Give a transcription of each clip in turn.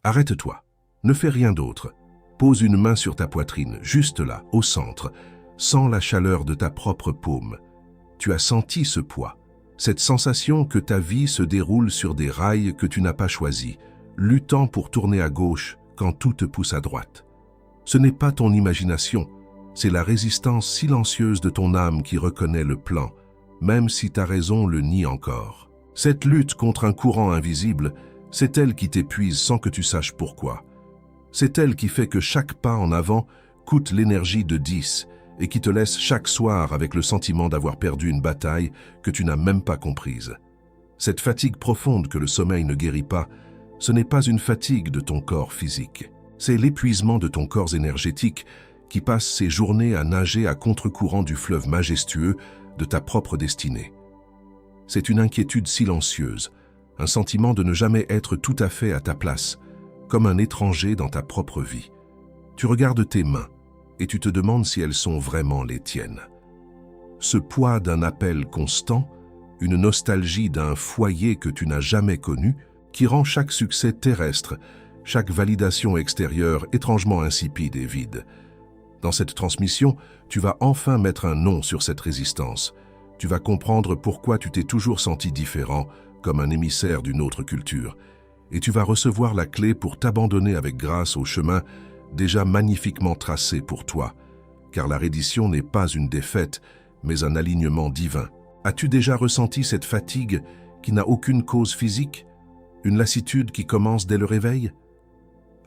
Arrête-toi. Ne fais rien d'autre. Pose une main sur ta poitrine, juste là, au centre. Sens la chaleur de ta propre paume. Tu as senti ce poids, cette sensation que ta vie se déroule sur des rails que tu n'as pas choisis, luttant pour tourner à gauche quand tout te pousse à droite. Ce n'est pas ton imagination, c'est la résistance silencieuse de ton âme qui reconnaît le plan, même si ta raison le nie encore. Cette lutte contre un courant invisible, c'est elle qui t'épuise sans que tu saches pourquoi. C'est elle qui fait que chaque pas en avant coûte l'énergie de 10 et qui te laisse chaque soir avec le sentiment d'avoir perdu une bataille que tu n'as même pas comprise. Cette fatigue profonde que le sommeil ne guérit pas, ce n'est pas une fatigue de ton corps physique. C'est l'épuisement de ton corps énergétique qui passe ses journées à nager à contre-courant du fleuve majestueux de ta propre destinée. C'est une inquiétude silencieuse, un sentiment de ne jamais être tout à fait à ta place, comme un étranger dans ta propre vie. Tu regardes tes mains et tu te demandes si elles sont vraiment les tiennes. Ce poids d'un appel constant, une nostalgie d'un foyer que tu n'as jamais connu, qui rend chaque succès terrestre, chaque validation extérieure étrangement insipide et vide. Dans cette transmission, tu vas enfin mettre un nom sur cette résistance. Tu vas comprendre pourquoi tu t'es toujours senti différent, comme un émissaire d'une autre culture. Et tu vas recevoir la clé pour t'abandonner avec grâce au chemin déjà magnifiquement tracé pour toi. Car la reddition n'est pas une défaite, mais un alignement divin. As-tu déjà ressenti cette fatigue qui n'a aucune cause physique? Une lassitude qui commence dès le réveil?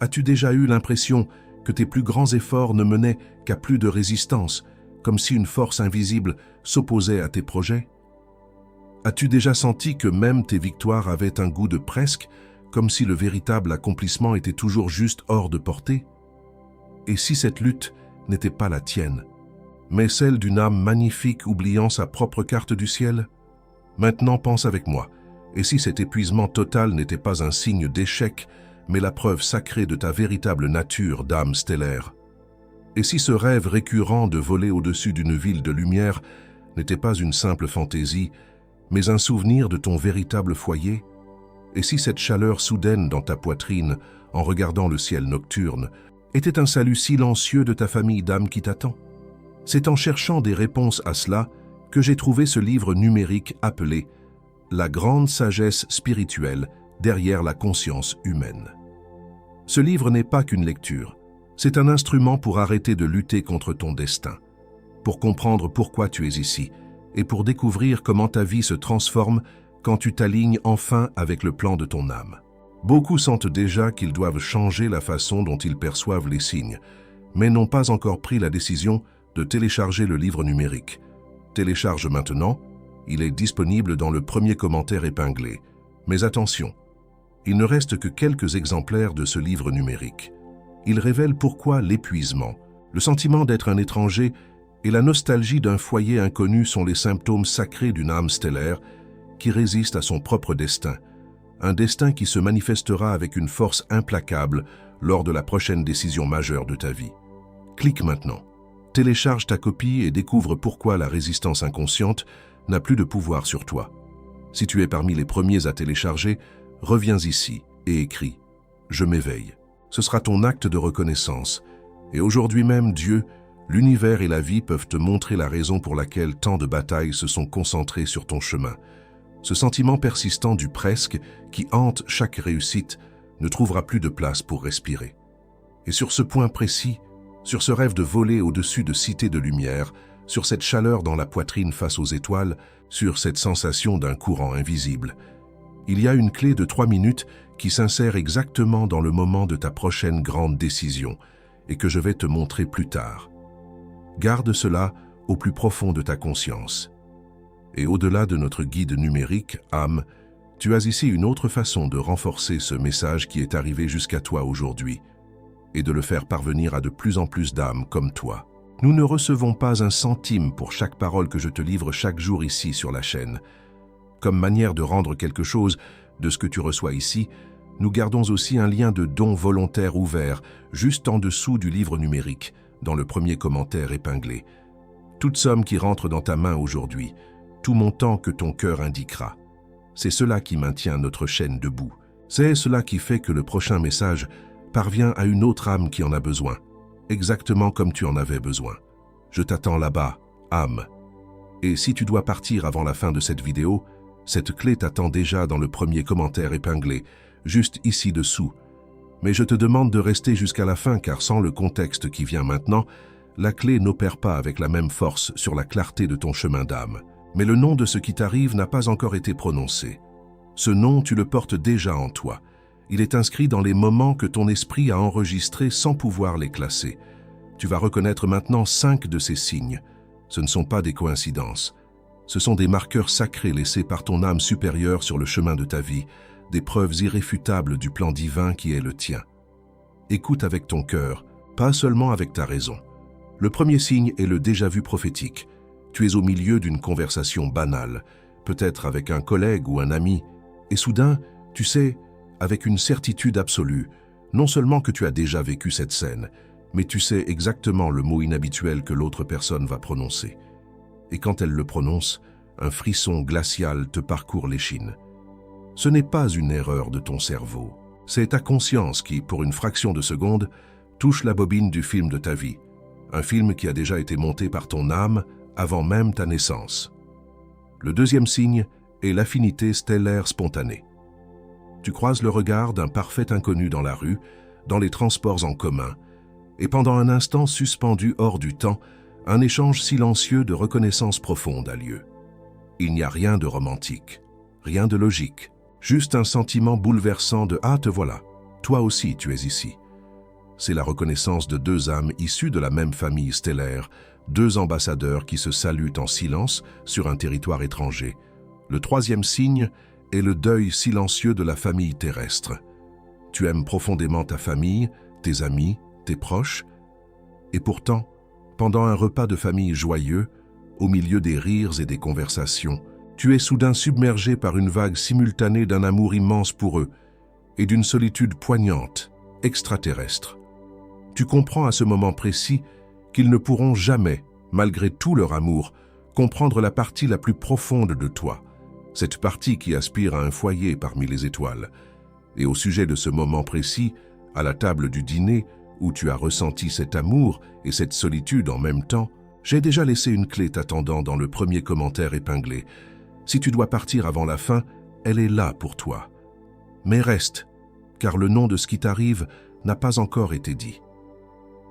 As-tu déjà eu l'impression que tes plus grands efforts ne menaient qu'à plus de résistance, comme si une force invisible s'opposait à tes projets? As-tu déjà senti que même tes victoires avaient un goût de presque, comme si le véritable accomplissement était toujours juste hors de portée? Et si cette lutte n'était pas la tienne, mais celle d'une âme magnifique oubliant sa propre carte du ciel? Maintenant pense avec moi, et si cet épuisement total n'était pas un signe d'échec, mais la preuve sacrée de ta véritable nature d'âme stellaire? Et si ce rêve récurrent de voler au-dessus d'une ville de lumière n'était pas une simple fantaisie, mais un souvenir de ton véritable foyer? Et si cette chaleur soudaine dans ta poitrine, en regardant le ciel nocturne, était un salut silencieux de ta famille d'âme qui t'attend? C'est en cherchant des réponses à cela que j'ai trouvé ce livre numérique appelé « La grande sagesse spirituelle derrière la conscience humaine ». Ce livre n'est pas qu'une lecture, c'est un instrument pour arrêter de lutter contre ton destin, pour comprendre pourquoi tu es ici et pour découvrir comment ta vie se transforme quand tu t'alignes enfin avec le plan de ton âme. Beaucoup sentent déjà qu'ils doivent changer la façon dont ils perçoivent les signes, mais n'ont pas encore pris la décision de télécharger le livre numérique. Télécharge maintenant, il est disponible dans le premier commentaire épinglé. Mais attention, il ne reste que quelques exemplaires de ce livre numérique. Il révèle pourquoi l'épuisement, le sentiment d'être un étranger et la nostalgie d'un foyer inconnu sont les symptômes sacrés d'une âme stellaire qui résiste à son propre destin, un destin qui se manifestera avec une force implacable lors de la prochaine décision majeure de ta vie. Clique maintenant, télécharge ta copie et découvre pourquoi la résistance inconsciente n'a plus de pouvoir sur toi. Si tu es parmi les premiers à télécharger, reviens ici et écris « Je m'éveille ». Ce sera ton acte de reconnaissance. Et aujourd'hui même, Dieu, l'univers et la vie peuvent te montrer la raison pour laquelle tant de batailles se sont concentrées sur ton chemin. Ce sentiment persistant du presque qui hante chaque réussite ne trouvera plus de place pour respirer. Et sur ce point précis, sur ce rêve de voler au-dessus de cités de lumière, sur cette chaleur dans la poitrine face aux étoiles, sur cette sensation d'un courant invisible, il y a une clé de 3 minutes qui s'insère exactement dans le moment de ta prochaine grande décision et que je vais te montrer plus tard. Garde cela au plus profond de ta conscience. Et au-delà de notre guide numérique, âme, tu as ici une autre façon de renforcer ce message qui est arrivé jusqu'à toi aujourd'hui et de le faire parvenir à de plus en plus d'âmes comme toi. Nous ne recevons pas un centime pour chaque parole que je te livre chaque jour ici sur la chaîne. Comme manière de rendre quelque chose de ce que tu reçois ici, nous gardons aussi un lien de don volontaire ouvert, juste en dessous du livre numérique, dans le premier commentaire épinglé. Toute somme qui rentre dans ta main aujourd'hui, tout montant que ton cœur indiquera. C'est cela qui maintient notre chaîne debout. C'est cela qui fait que le prochain message parvient à une autre âme qui en a besoin, exactement comme tu en avais besoin. Je t'attends là-bas, âme. Et si tu dois partir avant la fin de cette vidéo, cette clé t'attend déjà dans le premier commentaire épinglé, juste ici dessous. Mais je te demande de rester jusqu'à la fin car sans le contexte qui vient maintenant, la clé n'opère pas avec la même force sur la clarté de ton chemin d'âme. Mais le nom de ce qui t'arrive n'a pas encore été prononcé. Ce nom, tu le portes déjà en toi. Il est inscrit dans les moments que ton esprit a enregistrés sans pouvoir les classer. Tu vas reconnaître maintenant 5 de ces signes. Ce ne sont pas des coïncidences. Ce sont des marqueurs sacrés laissés par ton âme supérieure sur le chemin de ta vie, des preuves irréfutables du plan divin qui est le tien. Écoute avec ton cœur, pas seulement avec ta raison. Le premier signe est le déjà-vu prophétique. Tu es au milieu d'une conversation banale, peut-être avec un collègue ou un ami, et soudain, tu sais, avec une certitude absolue, non seulement que tu as déjà vécu cette scène, mais tu sais exactement le mot inhabituel que l'autre personne va prononcer. Et quand elle le prononce, un frisson glacial te parcourt l'échine. Ce n'est pas une erreur de ton cerveau, c'est ta conscience qui, pour une fraction de seconde, touche la bobine du film de ta vie, un film qui a déjà été monté par ton âme avant même ta naissance. Le deuxième signe est l'affinité stellaire spontanée. Tu croises le regard d'un parfait inconnu dans la rue, dans les transports en commun, et pendant un instant suspendu hors du temps, un échange silencieux de reconnaissance profonde a lieu. Il n'y a rien de romantique, rien de logique, juste un sentiment bouleversant de « Ah, te voilà, toi aussi tu es ici ». C'est la reconnaissance de 2 âmes issues de la même famille stellaire, 2 ambassadeurs qui se saluent en silence sur un territoire étranger. Le troisième signe est le deuil silencieux de la famille terrestre. Tu aimes profondément ta famille, tes amis, tes proches, et pourtant, pendant un repas de famille joyeux, au milieu des rires et des conversations, tu es soudain submergé par une vague simultanée d'un amour immense pour eux et d'une solitude poignante, extraterrestre. Tu comprends à ce moment précis qu'ils ne pourront jamais, malgré tout leur amour, comprendre la partie la plus profonde de toi, cette partie qui aspire à un foyer parmi les étoiles. Et au sujet de ce moment précis, à la table du dîner, où tu as ressenti cet amour et cette solitude en même temps, j'ai déjà laissé une clé t'attendant dans le premier commentaire épinglé. Si tu dois partir avant la fin, elle est là pour toi. Mais reste, car le nom de ce qui t'arrive n'a pas encore été dit.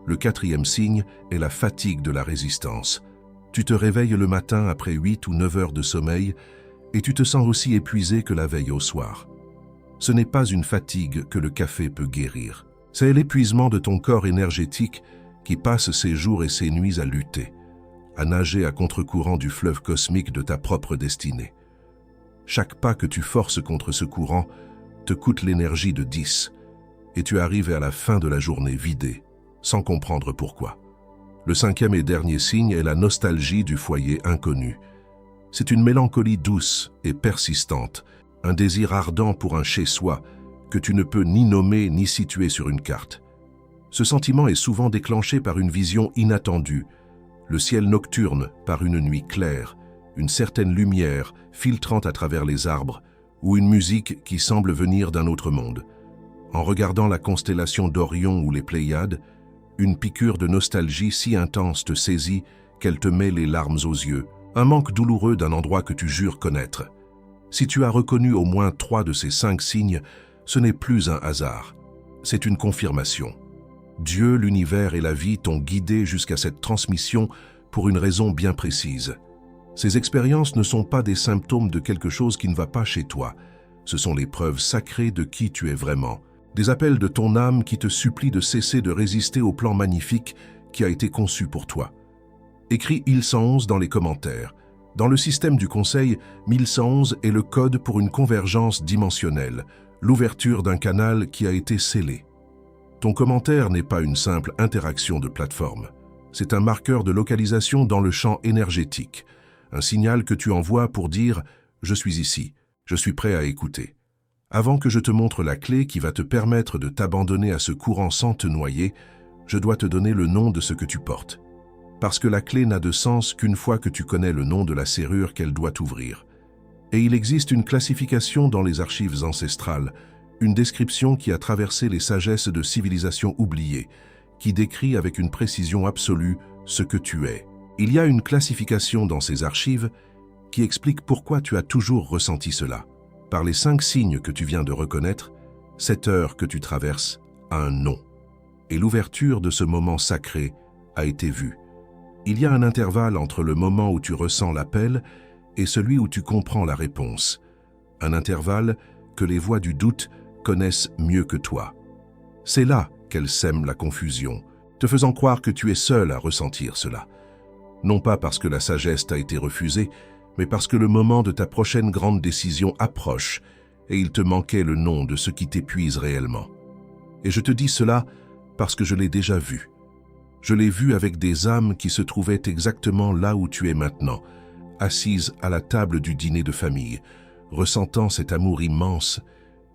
Le quatrième signe est la fatigue de la résistance. Tu te réveilles le matin après 8 ou 9 heures de sommeil et tu te sens aussi épuisé que la veille au soir. Ce n'est pas une fatigue que le café peut guérir. C'est l'épuisement de ton corps énergétique qui passe ses jours et ses nuits à lutter, à nager à contre-courant du fleuve cosmique de ta propre destinée. Chaque pas que tu forces contre ce courant te coûte l'énergie de 10 et tu arrives à la fin de la journée vidé, sans comprendre pourquoi. Le cinquième et dernier signe est la nostalgie du foyer inconnu. C'est une mélancolie douce et persistante, un désir ardent pour un chez-soi que tu ne peux ni nommer ni situer sur une carte. Ce sentiment est souvent déclenché par une vision inattendue, le ciel nocturne par une nuit claire, une certaine lumière filtrant à travers les arbres ou une musique qui semble venir d'un autre monde. En regardant la constellation d'Orion ou les Pléiades, une piqûre de nostalgie si intense te saisit qu'elle te met les larmes aux yeux, un manque douloureux d'un endroit que tu jures connaître. Si tu as reconnu au moins 3 de ces 5 signes, ce n'est plus un hasard, c'est une confirmation. Dieu, l'univers et la vie t'ont guidé jusqu'à cette transmission pour une raison bien précise. Ces expériences ne sont pas des symptômes de quelque chose qui ne va pas chez toi. Ce sont les preuves sacrées de qui tu es vraiment. Des appels de ton âme qui te supplient de cesser de résister au plan magnifique qui a été conçu pour toi. Écris 1111 dans les commentaires. Dans le système du conseil, 1111 est le code pour une convergence dimensionnelle, l'ouverture d'un canal qui a été scellé. Ton commentaire n'est pas une simple interaction de plateforme. C'est un marqueur de localisation dans le champ énergétique, un signal que tu envoies pour dire « Je suis ici, je suis prêt à écouter ». Avant que je te montre la clé qui va te permettre de t'abandonner à ce courant sans te noyer, je dois te donner le nom de ce que tu portes. Parce que la clé n'a de sens qu'une fois que tu connais le nom de la serrure qu'elle doit ouvrir. Et il existe une classification dans les archives ancestrales, Une description qui a traversé les sagesses de civilisations oubliées, qui décrit avec une précision absolue ce que tu es. Il y a une classification dans ces archives qui explique pourquoi tu as toujours ressenti cela. Par les 5 signes que tu viens de reconnaître, cette heure que tu traverses a un nom. Et l'ouverture de ce moment sacré a été vue. Il y a un intervalle entre le moment où tu ressens l'appel et celui où tu comprends la réponse. Un intervalle que les voix du doute connaissent mieux que toi. C'est là qu'elles sèment la confusion, te faisant croire que tu es seul à ressentir cela. Non pas parce que la sagesse t'a été refusée, mais parce que le moment de ta prochaine grande décision approche et il te manquait le nom de ce qui t'épuise réellement. Et je te dis cela parce que je l'ai déjà vu. Je l'ai vu avec des âmes qui se trouvaient exactement là où tu es maintenant, assises à la table du dîner de famille, ressentant cet amour immense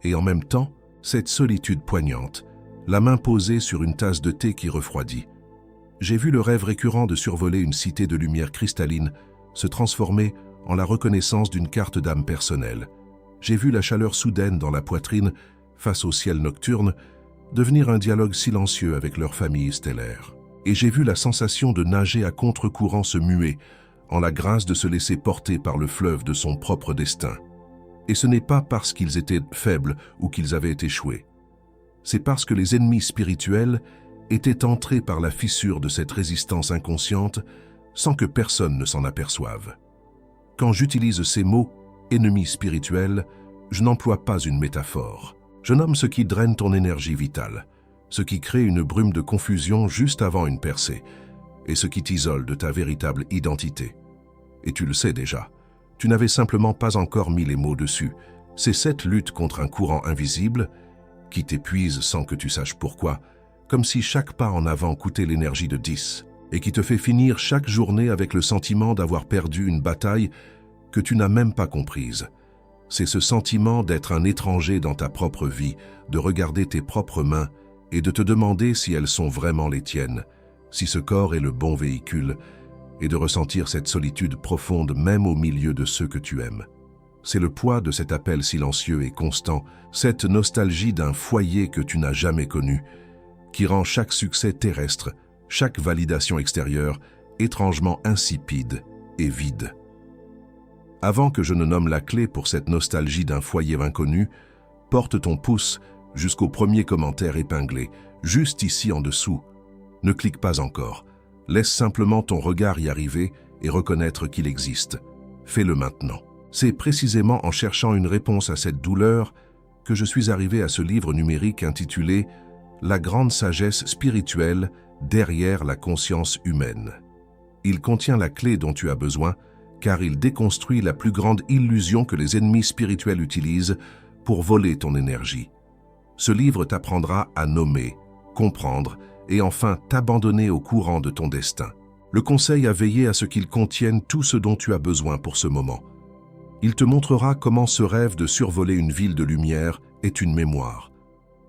et en même temps cette solitude poignante, la main posée sur une tasse de thé qui refroidit. J'ai vu le rêve récurrent de survoler une cité de lumière cristalline se transformer en la reconnaissance d'une carte d'âme personnelle. J'ai vu la chaleur soudaine dans la poitrine, face au ciel nocturne, devenir un dialogue silencieux avec leur famille stellaire. Et j'ai vu la sensation de nager à contre-courant se muer, en la grâce de se laisser porter par le fleuve de son propre destin. Et ce n'est pas parce qu'ils étaient faibles ou qu'ils avaient échoué. C'est parce que les ennemis spirituels étaient entrés par la fissure de cette résistance inconsciente sans que personne ne s'en aperçoive. Quand j'utilise ces mots « ennemis spirituels », je n'emploie pas une métaphore. Je nomme ce qui draine ton énergie vitale, ce qui crée une brume de confusion juste avant une percée, et ce qui t'isole de ta véritable identité. Et tu le sais déjà, tu n'avais simplement pas encore mis les mots dessus. C'est cette lutte contre un courant invisible qui t'épuise sans que tu saches pourquoi, comme si chaque pas en avant coûtait l'énergie de 10, et qui te fait finir chaque journée avec le sentiment d'avoir perdu une bataille que tu n'as même pas comprise. C'est ce sentiment d'être un étranger dans ta propre vie, de regarder tes propres mains et de te demander si elles sont vraiment les tiennes, si ce corps est le bon véhicule, et de ressentir cette solitude profonde même au milieu de ceux que tu aimes. C'est le poids de cet appel silencieux et constant, cette nostalgie d'un foyer que tu n'as jamais connu, qui rend chaque succès terrestre, chaque validation extérieure, étrangement insipide et vide. Avant que je ne nomme la clé pour cette nostalgie d'un foyer inconnu, porte ton pouce jusqu'au premier commentaire épinglé, juste ici en dessous. Ne clique pas encore. Laisse simplement ton regard y arriver et reconnaître qu'il existe. Fais-le maintenant. C'est précisément en cherchant une réponse à cette douleur que je suis arrivé à ce livre numérique intitulé « La grande sagesse spirituelle derrière la conscience humaine ». Il contient la clé dont tu as besoin, car il déconstruit la plus grande illusion que les ennemis spirituels utilisent pour voler ton énergie. Ce livre t'apprendra à nommer, comprendre et enfin t'abandonner au courant de ton destin. Le conseil à veiller à ce qu'il contienne tout ce dont tu as besoin pour ce moment. Il te montrera comment ce rêve de survoler une ville de lumière est une mémoire,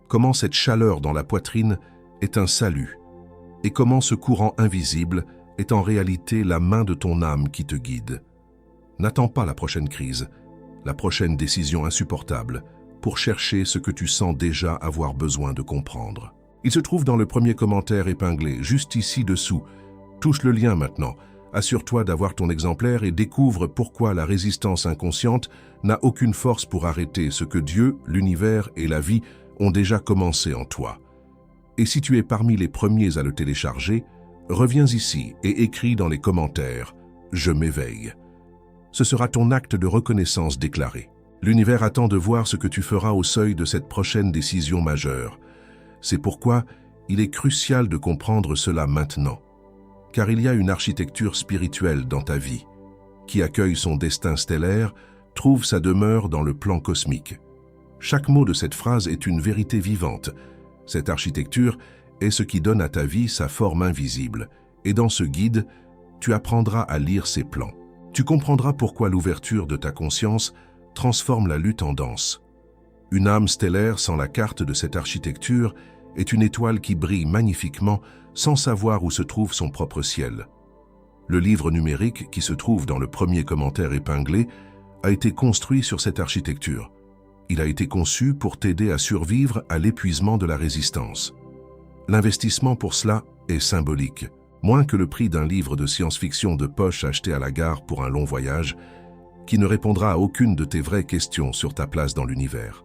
comment cette chaleur dans la poitrine est un salut, et comment ce courant invisible est en réalité la main de ton âme qui te guide. N'attends pas la prochaine crise, la prochaine décision insupportable, pour chercher ce que tu sens déjà avoir besoin de comprendre. Il se trouve dans le premier commentaire épinglé, juste ici dessous. Touche le lien maintenant. Assure-toi d'avoir ton exemplaire et découvre pourquoi la résistance inconsciente n'a aucune force pour arrêter ce que Dieu, l'univers et la vie ont déjà commencé en toi. Et si tu es parmi les premiers à le télécharger, reviens ici et écris dans les commentaires « Je m'éveille ». Ce sera ton acte de reconnaissance déclaré. L'univers attend de voir ce que tu feras au seuil de cette prochaine décision majeure. C'est pourquoi il est crucial de comprendre cela maintenant. Car il y a une architecture spirituelle dans ta vie. Qui accueille son destin stellaire trouve sa demeure dans le plan cosmique. Chaque mot de cette phrase est une vérité vivante. Cette architecture est ce qui donne à ta vie sa forme invisible. Et dans ce guide, tu apprendras à lire ses plans. Tu comprendras pourquoi l'ouverture de ta conscience transforme la lutte en danse. Une âme stellaire sans la carte de cette architecture est une étoile qui brille magnifiquement sans savoir où se trouve son propre ciel. Le livre numérique qui se trouve dans le premier commentaire épinglé a été construit sur cette architecture, Il a été conçu pour t'aider à survivre à l'épuisement de la résistance. L'investissement pour cela est symbolique, moins que le prix d'un livre de science-fiction de poche acheté à la gare pour un long voyage, qui ne répondra à aucune de tes vraies questions sur ta place dans l'univers.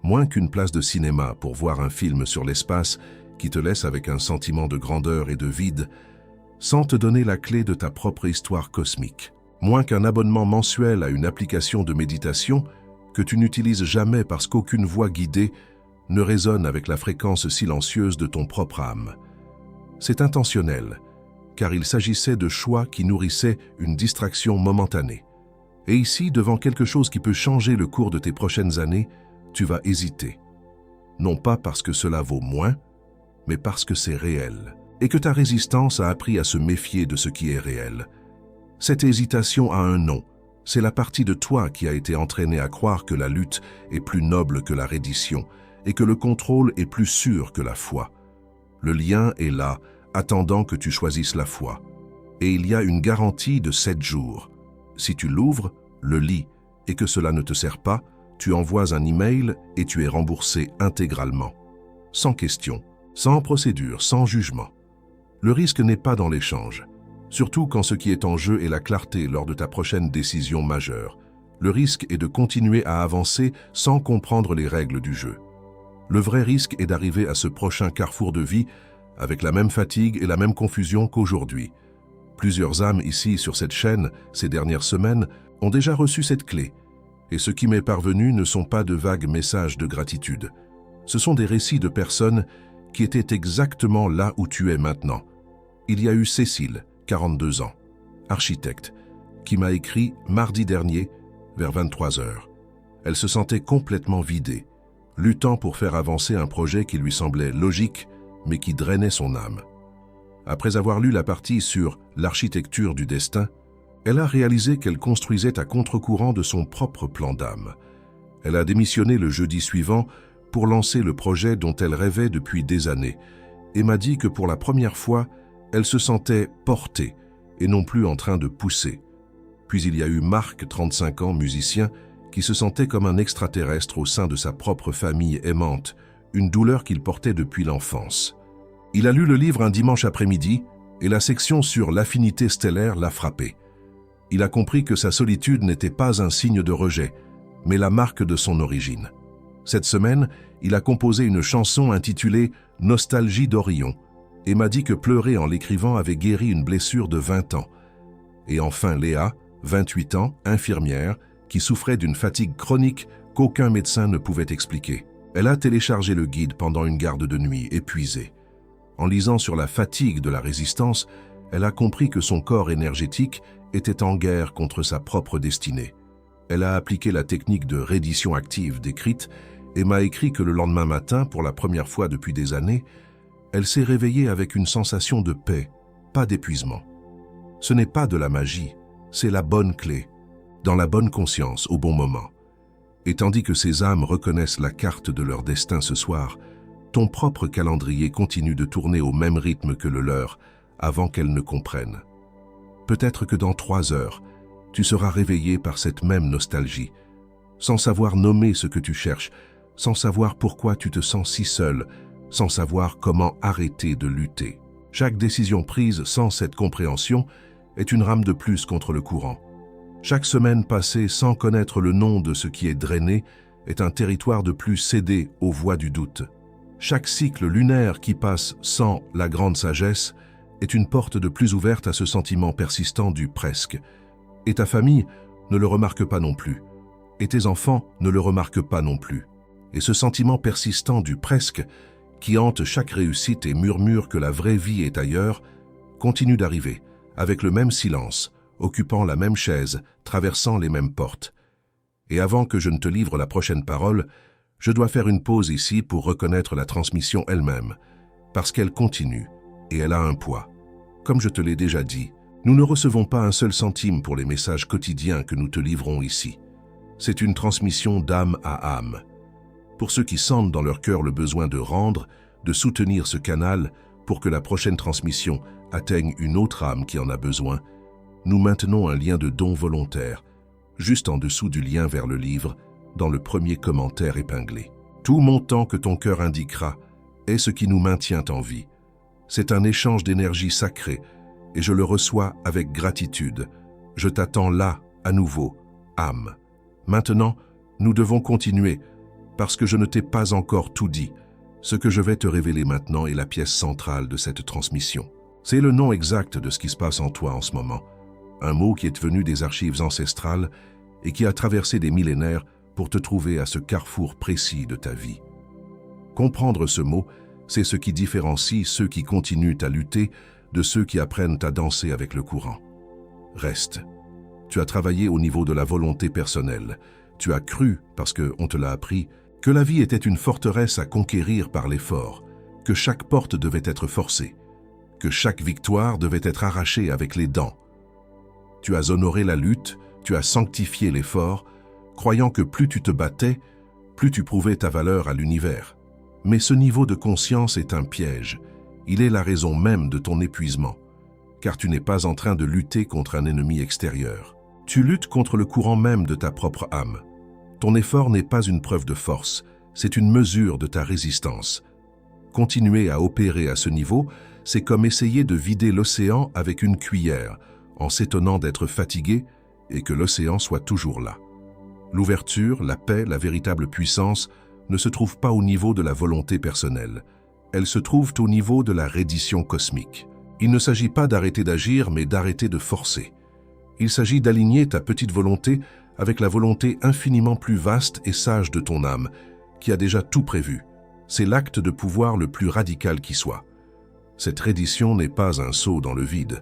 Moins qu'une place de cinéma pour voir un film sur l'espace qui te laisse avec un sentiment de grandeur et de vide, sans te donner la clé de ta propre histoire cosmique. Moins qu'un abonnement mensuel à une application de méditation que tu n'utilises jamais parce qu'aucune voix guidée ne résonne avec la fréquence silencieuse de ton propre âme. C'est intentionnel, car il s'agissait de choix qui nourrissaient une distraction momentanée. Et ici, devant quelque chose qui peut changer le cours de tes prochaines années, tu vas hésiter. Non pas parce que cela vaut moins, mais parce que c'est réel, et que ta résistance a appris à se méfier de ce qui est réel. Cette hésitation a un nom. C'est la partie de toi qui a été entraînée à croire que la lutte est plus noble que la reddition et que le contrôle est plus sûr que la foi. Le lien est là, attendant que tu choisisses la foi. Et il y a une garantie de 7 jours. Si tu l'ouvres, le lis, et que cela ne te sert pas, tu envoies un email et tu es remboursé intégralement. Sans question, sans procédure, sans jugement. Le risque n'est pas dans l'échange. Surtout quand ce qui est en jeu est la clarté lors de ta prochaine décision majeure. Le risque est de continuer à avancer sans comprendre les règles du jeu. Le vrai risque est d'arriver à ce prochain carrefour de vie avec la même fatigue et la même confusion qu'aujourd'hui. Plusieurs âmes ici sur cette chaîne, ces dernières semaines, ont déjà reçu cette clé. Et ce qui m'est parvenu ne sont pas de vagues messages de gratitude. Ce sont des récits de personnes qui étaient exactement là où tu es maintenant. Il y a eu Cécile, 42 ans, architecte, qui m'a écrit mardi dernier vers 23 heures. Elle se sentait complètement vidée, luttant pour faire avancer un projet qui lui semblait logique, mais qui drainait son âme. Après avoir lu la partie sur l'architecture du destin, elle a réalisé qu'elle construisait à contre-courant de son propre plan d'âme. Elle a démissionné le jeudi suivant pour lancer le projet dont elle rêvait depuis des années et m'a dit que pour la première fois, elle se sentait portée et non plus en train de pousser. Puis il y a eu Marc, 35 ans, musicien, qui se sentait comme un extraterrestre au sein de sa propre famille aimante, une douleur qu'il portait depuis l'enfance. Il a lu le livre un dimanche après-midi et la section sur l'affinité stellaire l'a frappé. Il a compris que sa solitude n'était pas un signe de rejet, mais la marque de son origine. Cette semaine, il a composé une chanson intitulée « Nostalgie d'Orion » et m'a dit que pleurer en l'écrivant avait guéri une blessure de 20 ans. Et enfin Léa, 28 ans, infirmière, qui souffrait d'une fatigue chronique qu'aucun médecin ne pouvait expliquer. Elle a téléchargé le guide pendant une garde de nuit, épuisée. En lisant sur la fatigue de la résistance, elle a compris que son corps énergétique était en guerre contre sa propre destinée. Elle a appliqué la technique de reddition active décrite et m'a écrit que le lendemain matin, pour la première fois depuis des années, elle s'est réveillée avec une sensation de paix, pas d'épuisement. Ce n'est pas de la magie, c'est la bonne clé, dans la bonne conscience, au bon moment. Et tandis que ces âmes reconnaissent la carte de leur destin ce soir, ton propre calendrier continue de tourner au même rythme que le leur avant qu'elles ne comprennent. Peut-être que dans 3 heures, tu seras réveillé par cette même nostalgie, sans savoir nommer ce que tu cherches, sans savoir pourquoi tu te sens si seul, sans savoir comment arrêter de lutter. Chaque décision prise sans cette compréhension est une rame de plus contre le courant. Chaque semaine passée sans connaître le nom de ce qui est drainé est un territoire de plus cédé aux voies du doute. Chaque cycle lunaire qui passe sans la grande sagesse est une porte de plus ouverte à ce sentiment persistant du presque. Et ta famille ne le remarque pas non plus. Et tes enfants ne le remarquent pas non plus. Et ce sentiment persistant du presque, qui hante chaque réussite et murmure que la vraie vie est ailleurs, continue d'arriver, avec le même silence, occupant la même chaise, traversant les mêmes portes. Et avant que je ne te livre la prochaine parole, je dois faire une pause ici pour reconnaître la transmission elle-même, parce qu'elle continue, et elle a un poids. Comme je te l'ai déjà dit, nous ne recevons pas un seul centime pour les messages quotidiens que nous te livrons ici. C'est une transmission d'âme à âme. Pour ceux qui sentent dans leur cœur le besoin de rendre, de soutenir ce canal pour que la prochaine transmission atteigne une autre âme qui en a besoin, nous maintenons un lien de don volontaire, juste en dessous du lien vers le livre, dans le premier commentaire épinglé. Tout montant que ton cœur indiquera est ce qui nous maintient en vie. C'est un échange d'énergie sacrée et je le reçois avec gratitude. Je t'attends là, à nouveau, âme. Maintenant, nous devons continuer parce que je ne t'ai pas encore tout dit. Ce que je vais te révéler maintenant est la pièce centrale de cette transmission. C'est le nom exact de ce qui se passe en toi en ce moment. Un mot qui est venu des archives ancestrales et qui a traversé des millénaires pour te trouver à ce carrefour précis de ta vie. Comprendre ce mot, c'est ce qui différencie ceux qui continuent à lutter de ceux qui apprennent à danser avec le courant. Reste. Tu as travaillé au niveau de la volonté personnelle. Tu as cru, parce qu'on te l'a appris, que la vie était une forteresse à conquérir par l'effort, que chaque porte devait être forcée, que chaque victoire devait être arrachée avec les dents. Tu as honoré la lutte, tu as sanctifié l'effort, croyant que plus tu te battais, plus tu prouvais ta valeur à l'univers. Mais ce niveau de conscience est un piège. Il est la raison même de ton épuisement, car tu n'es pas en train de lutter contre un ennemi extérieur. Tu luttes contre le courant même de ta propre âme. Ton effort n'est pas une preuve de force, c'est une mesure de ta résistance. Continuer à opérer à ce niveau, c'est comme essayer de vider l'océan avec une cuillère, en s'étonnant d'être fatigué et que l'océan soit toujours là. L'ouverture, la paix, la véritable puissance ne se trouvent pas au niveau de la volonté personnelle. Elles se trouvent au niveau de la reddition cosmique. Il ne s'agit pas d'arrêter d'agir, mais d'arrêter de forcer. Il s'agit d'aligner ta petite volonté avec la volonté infiniment plus vaste et sage de ton âme, qui a déjà tout prévu. C'est l'acte de pouvoir le plus radical qui soit. Cette reddition n'est pas un saut dans le vide.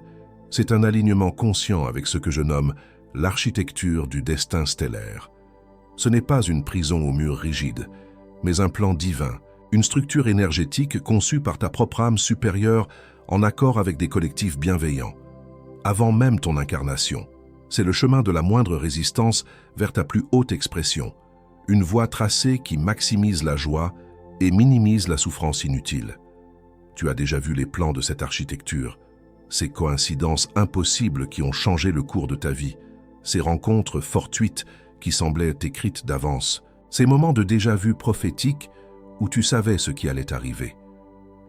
C'est un alignement conscient avec ce que je nomme l'architecture du destin stellaire. Ce n'est pas une prison aux murs rigides, mais un plan divin, une structure énergétique conçue par ta propre âme supérieure en accord avec des collectifs bienveillants. Avant même ton incarnation, c'est le chemin de la moindre résistance vers ta plus haute expression, une voie tracée qui maximise la joie et minimise la souffrance inutile. Tu as déjà vu les plans de cette architecture, ces coïncidences impossibles qui ont changé le cours de ta vie, ces rencontres fortuites qui semblaient écrites d'avance, ces moments de déjà-vu prophétique où tu savais ce qui allait arriver.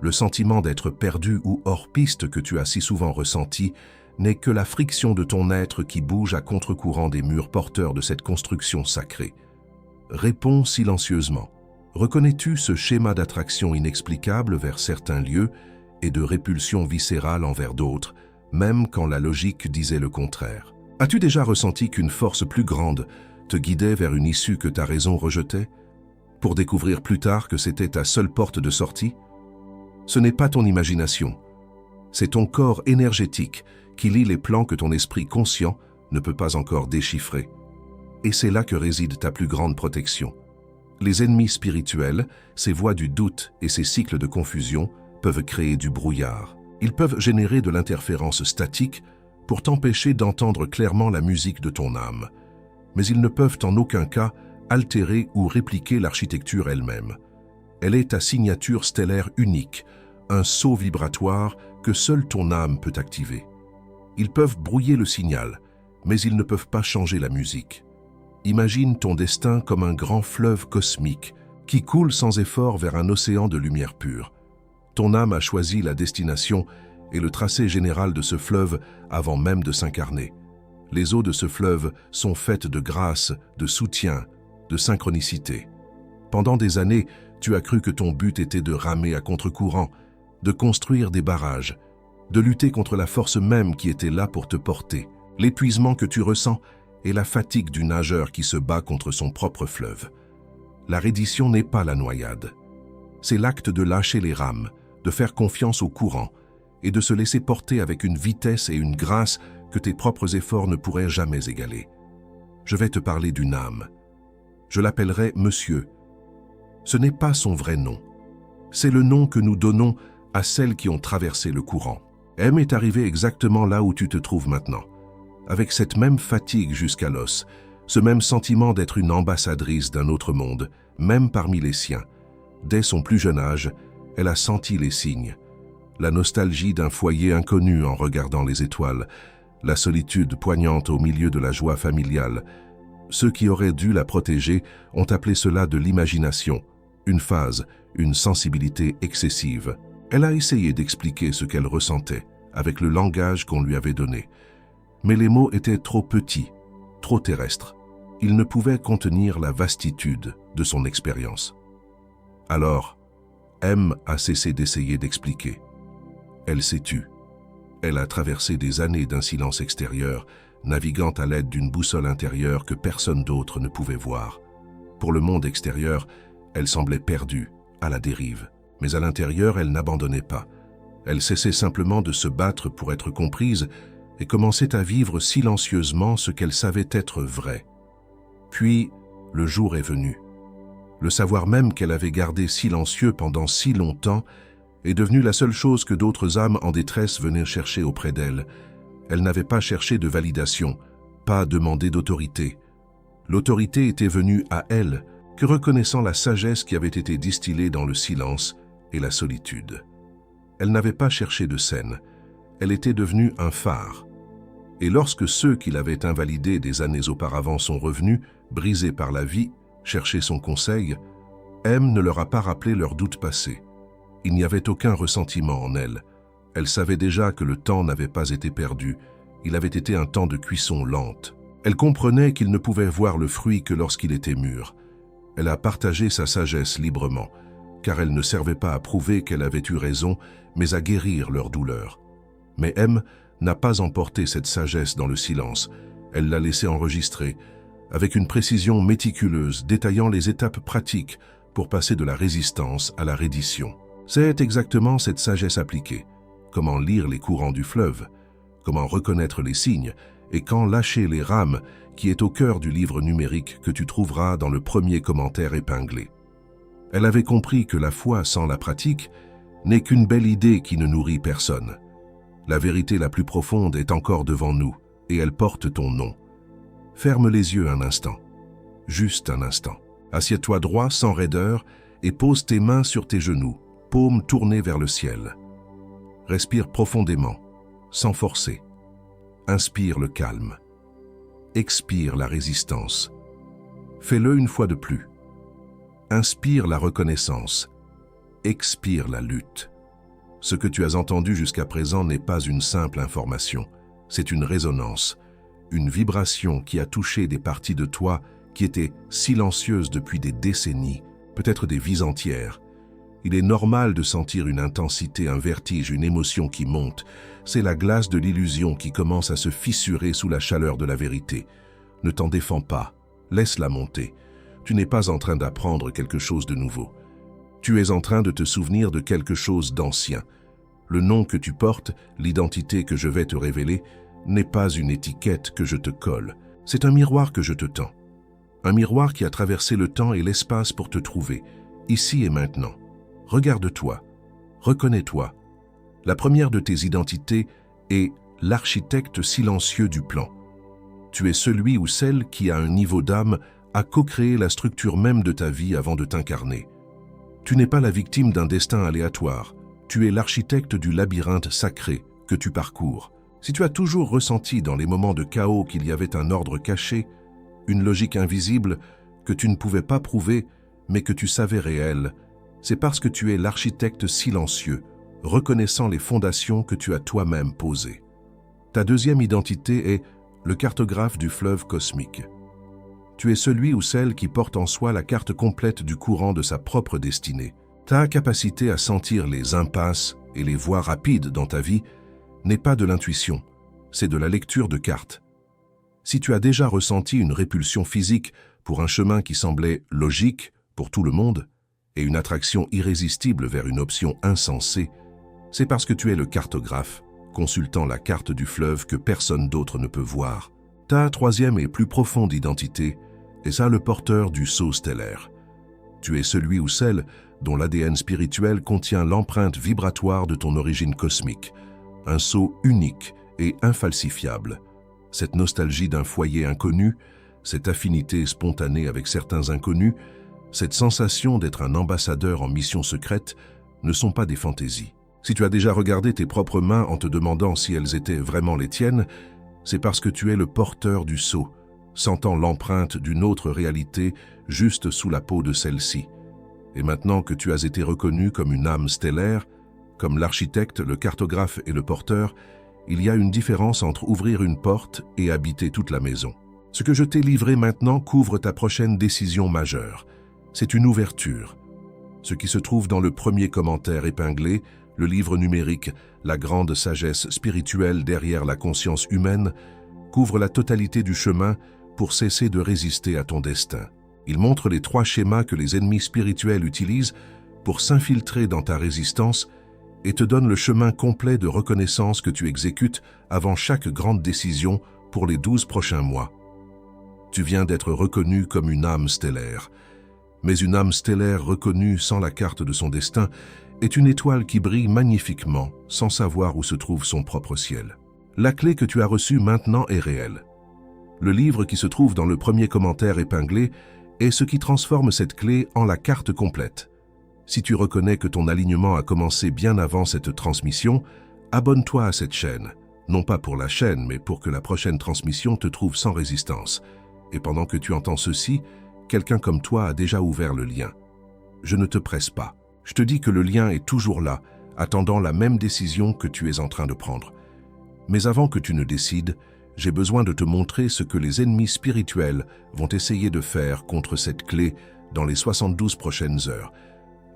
Le sentiment d'être perdu ou hors piste que tu as si souvent ressenti n'est que la friction de ton être qui bouge à contre-courant des murs porteurs de cette construction sacrée. Réponds silencieusement. Reconnais-tu ce schéma d'attraction inexplicable vers certains lieux et de répulsion viscérale envers d'autres, même quand la logique disait le contraire? As-tu déjà ressenti qu'une force plus grande te guidait vers une issue que ta raison rejetait, pour découvrir plus tard que c'était ta seule porte de sortie? Ce n'est pas ton imagination, c'est ton corps énergétique qui lit les plans que ton esprit conscient ne peut pas encore déchiffrer. Et c'est là que réside ta plus grande protection. Les ennemis spirituels, ces voies du doute et ces cycles de confusion peuvent créer du brouillard. Ils peuvent générer de l'interférence statique pour t'empêcher d'entendre clairement la musique de ton âme. Mais ils ne peuvent en aucun cas altérer ou répliquer l'architecture elle-même. Elle est ta signature stellaire unique, un sceau vibratoire que seule ton âme peut activer. Ils peuvent brouiller le signal, mais ils ne peuvent pas changer la musique. Imagine ton destin comme un grand fleuve cosmique qui coule sans effort vers un océan de lumière pure. Ton âme a choisi la destination et le tracé général de ce fleuve avant même de s'incarner. Les eaux de ce fleuve sont faites de grâce, de soutien, de synchronicité. Pendant des années, tu as cru que ton but était de ramer à contre-courant, de construire des barrages, de lutter contre la force même qui était là pour te porter. L'épuisement que tu ressens est la fatigue du nageur qui se bat contre son propre fleuve. La reddition n'est pas la noyade. C'est l'acte de lâcher les rames, de faire confiance au courant et de se laisser porter avec une vitesse et une grâce que tes propres efforts ne pourraient jamais égaler. Je vais te parler d'une âme. Je l'appellerai Monsieur. Ce n'est pas son vrai nom. C'est le nom que nous donnons à celles qui ont traversé le courant. M est arrivée exactement là où tu te trouves maintenant, avec cette même fatigue jusqu'à l'os, ce même sentiment d'être une ambassadrice d'un autre monde, même parmi les siens. Dès son plus jeune âge, elle a senti les signes. La nostalgie d'un foyer inconnu en regardant les étoiles, la solitude poignante au milieu de la joie familiale, Ceux qui auraient dû la protéger ont appelé cela de l'imagination, une phase, une sensibilité excessive. Elle a essayé d'expliquer ce qu'elle ressentait, avec le langage qu'on lui avait donné. Mais les mots étaient trop petits, trop terrestres. Ils ne pouvaient contenir la vastitude de son expérience. Alors, M a cessé d'essayer d'expliquer. Elle s'est tue. Elle a traversé des années d'un silence extérieur, naviguant à l'aide d'une boussole intérieure que personne d'autre ne pouvait voir. Pour le monde extérieur, elle semblait perdue, à la dérive. Mais à l'intérieur, elle n'abandonnait pas. Elle cessait simplement de se battre pour être comprise et commençait à vivre silencieusement ce qu'elle savait être vrai. Puis, le jour est venu. Le savoir même qu'elle avait gardé silencieux pendant si longtemps est devenu la seule chose que d'autres âmes en détresse venaient chercher auprès d'elle. Elle n'avait pas cherché de validation, pas demandé d'autorité. L'autorité était venue à elle, que reconnaissant la sagesse qui avait été distillée dans le silence et la solitude. Elle n'avait pas cherché de scène, elle était devenue un phare. Et lorsque ceux qui l'avaient invalidée des années auparavant sont revenus, brisés par la vie, chercher son conseil, M ne leur a pas rappelé leurs doutes passés. Il n'y avait aucun ressentiment en elle. Elle savait déjà que le temps n'avait pas été perdu, il avait été un temps de cuisson lente. Elle comprenait qu'il ne pouvait voir le fruit que lorsqu'il était mûr. Elle a partagé sa sagesse librement, car elle ne servait pas à prouver qu'elle avait eu raison, mais à guérir leur douleur. Mais M n'a pas emporté cette sagesse dans le silence, elle l'a laissée enregistrer, avec une précision méticuleuse détaillant les étapes pratiques pour passer de la résistance à la reddition. C'est exactement cette sagesse appliquée. Comment lire les courants du fleuve, comment reconnaître les signes et quand lâcher les rames qui est au cœur du livre numérique que tu trouveras dans le premier commentaire épinglé. Elle avait compris que la foi sans la pratique n'est qu'une belle idée qui ne nourrit personne. La vérité la plus profonde est encore devant nous et elle porte ton nom. Ferme les yeux un instant, juste un instant. Assieds-toi droit sans raideur et pose tes mains sur tes genoux, paumes tournées vers le ciel. Respire profondément, sans forcer. Inspire le calme. Expire la résistance. Fais-le une fois de plus. Inspire la reconnaissance. Expire la lutte. Ce que tu as entendu jusqu'à présent n'est pas une simple information, c'est une résonance, une vibration qui a touché des parties de toi qui étaient silencieuses depuis des décennies, peut-être des vies entières. Il est normal de sentir une intensité, un vertige, une émotion qui monte. C'est la glace de l'illusion qui commence à se fissurer sous la chaleur de la vérité. Ne t'en défends pas, laisse-la monter. Tu n'es pas en train d'apprendre quelque chose de nouveau. Tu es en train de te souvenir de quelque chose d'ancien. Le nom que tu portes, l'identité que je vais te révéler, n'est pas une étiquette que je te colle. C'est un miroir que je te tends. Un miroir qui a traversé le temps et l'espace pour te trouver, ici et maintenant. Regarde-toi, reconnais-toi. La première de tes identités est l'architecte silencieux du plan. Tu es celui ou celle qui, à un niveau d'âme, a co-créé la structure même de ta vie avant de t'incarner. Tu n'es pas la victime d'un destin aléatoire. Tu es l'architecte du labyrinthe sacré que tu parcours. Si tu as toujours ressenti dans les moments de chaos qu'il y avait un ordre caché, une logique invisible que tu ne pouvais pas prouver, mais que tu savais réelle, c'est parce que tu es l'architecte silencieux, reconnaissant les fondations que tu as toi-même posées. Ta deuxième identité est le cartographe du fleuve cosmique. Tu es celui ou celle qui porte en soi la carte complète du courant de sa propre destinée. Ta capacité à sentir les impasses et les voies rapides dans ta vie n'est pas de l'intuition, c'est de la lecture de cartes. Si tu as déjà ressenti une répulsion physique pour un chemin qui semblait logique pour tout le monde, et une attraction irrésistible vers une option insensée, c'est parce que tu es le cartographe, consultant la carte du fleuve que personne d'autre ne peut voir. Ta troisième et plus profonde identité est ça le porteur du sceau stellaire. Tu es celui ou celle dont l'ADN spirituel contient l'empreinte vibratoire de ton origine cosmique, un sceau unique et infalsifiable. Cette nostalgie d'un foyer inconnu, cette affinité spontanée avec certains inconnus, cette sensation d'être un ambassadeur en mission secrète ne sont pas des fantaisies. Si tu as déjà regardé tes propres mains en te demandant si elles étaient vraiment les tiennes, c'est parce que tu es le porteur du sceau, sentant l'empreinte d'une autre réalité juste sous la peau de celle-ci. Et maintenant que tu as été reconnu comme une âme stellaire, comme l'architecte, le cartographe et le porteur, il y a une différence entre ouvrir une porte et habiter toute la maison. Ce que je t'ai livré maintenant couvre ta prochaine décision majeure. C'est une ouverture. Ce qui se trouve dans le premier commentaire épinglé, le livre numérique « La grande sagesse spirituelle derrière la conscience humaine » couvre la totalité du chemin pour cesser de résister à ton destin. Il montre les 3 schémas que les ennemis spirituels utilisent pour s'infiltrer dans ta résistance et te donne le chemin complet de reconnaissance que tu exécutes avant chaque grande décision pour les 12 prochains mois. Tu viens d'être reconnu comme une âme stellaire. Mais une âme stellaire reconnue sans la carte de son destin est une étoile qui brille magnifiquement sans savoir où se trouve son propre ciel. La clé que tu as reçue maintenant est réelle. Le livre qui se trouve dans le premier commentaire épinglé est ce qui transforme cette clé en la carte complète. Si tu reconnais que ton alignement a commencé bien avant cette transmission, abonne-toi à cette chaîne, non pas pour la chaîne, mais pour que la prochaine transmission te trouve sans résistance. Et pendant que tu entends ceci, quelqu'un comme toi a déjà ouvert le lien. Je ne te presse pas. Je te dis que le lien est toujours là, attendant la même décision que tu es en train de prendre. Mais avant que tu ne décides, j'ai besoin de te montrer ce que les ennemis spirituels vont essayer de faire contre cette clé dans les 72 prochaines heures.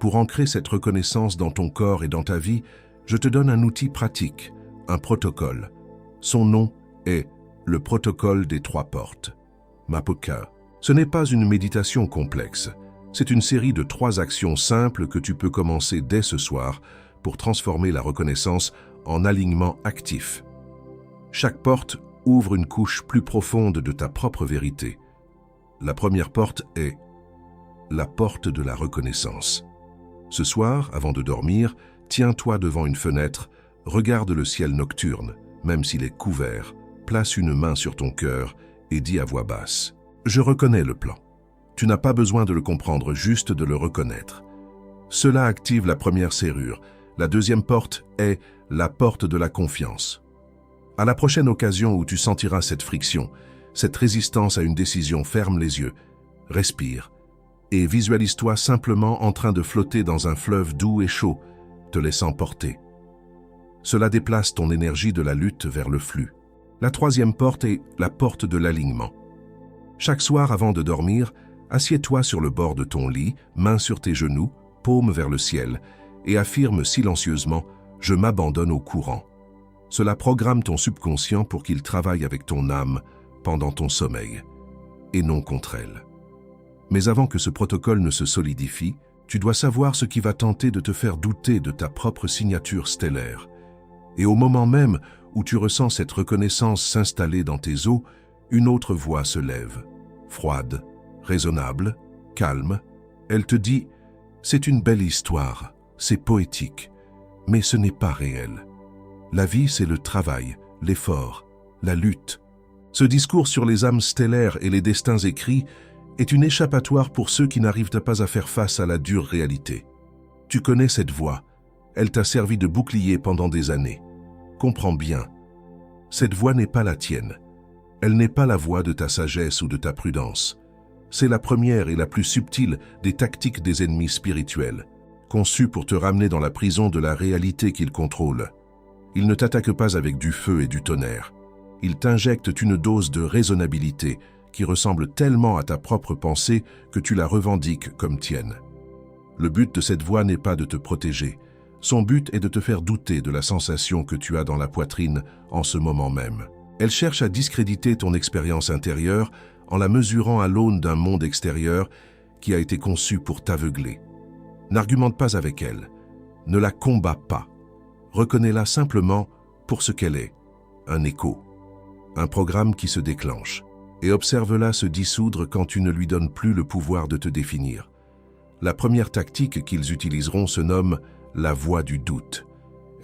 Pour ancrer cette reconnaissance dans ton corps et dans ta vie, je te donne un outil pratique, un protocole. Son nom est le protocole des 3 portes. Mapoka. Ce n'est pas une méditation complexe. C'est une série de 3 actions simples que tu peux commencer dès ce soir pour transformer la reconnaissance en alignement actif. Chaque porte ouvre une couche plus profonde de ta propre vérité. La première porte est la porte de la reconnaissance. Ce soir, avant de dormir, tiens-toi devant une fenêtre, regarde le ciel nocturne, même s'il est couvert, place une main sur ton cœur et dis à voix basse « Je reconnais le plan ». Tu n'as pas besoin de le comprendre, juste de le reconnaître. Cela active la première serrure. La deuxième porte est la porte de la confiance. À la prochaine occasion où tu sentiras cette friction, cette résistance à une décision, ferme les yeux, respire et visualise-toi simplement en train de flotter dans un fleuve doux et chaud, te laissant porter. Cela déplace ton énergie de la lutte vers le flux. La troisième porte est la porte de l'alignement. Chaque soir avant de dormir, assieds-toi sur le bord de ton lit, mains sur tes genoux, paume vers le ciel, et affirme silencieusement « Je m'abandonne au courant ». Cela programme ton subconscient pour qu'il travaille avec ton âme pendant ton sommeil, et non contre elle. Mais avant que ce protocole ne se solidifie, tu dois savoir ce qui va tenter de te faire douter de ta propre signature stellaire. Et au moment même où tu ressens cette reconnaissance s'installer dans tes os, une autre voix se lève, froide, raisonnable, calme. Elle te dit « C'est une belle histoire, c'est poétique, mais ce n'est pas réel. La vie, c'est le travail, l'effort, la lutte. » Ce discours sur les âmes stellaires et les destins écrits est une échappatoire pour ceux qui n'arrivent pas à faire face à la dure réalité. Tu connais cette voix, elle t'a servi de bouclier pendant des années. Comprends bien, cette voix n'est pas la tienne. Elle n'est pas la voix de ta sagesse ou de ta prudence. C'est la première et la plus subtile des tactiques des ennemis spirituels, conçue pour te ramener dans la prison de la réalité qu'ils contrôlent. Ils ne t'attaquent pas avec du feu et du tonnerre. Ils t'injectent une dose de raisonnabilité qui ressemble tellement à ta propre pensée que tu la revendiques comme tienne. Le but de cette voix n'est pas de te protéger. Son but est de te faire douter de la sensation que tu as dans la poitrine en ce moment même. Elle cherche à discréditer ton expérience intérieure en la mesurant à l'aune d'un monde extérieur qui a été conçu pour t'aveugler. N'argumente pas avec elle. Ne la combats pas. Reconnais-la simplement pour ce qu'elle est, un écho, un programme qui se déclenche. Et observe-la se dissoudre quand tu ne lui donnes plus le pouvoir de te définir. La première tactique qu'ils utiliseront se nomme la voix du doute.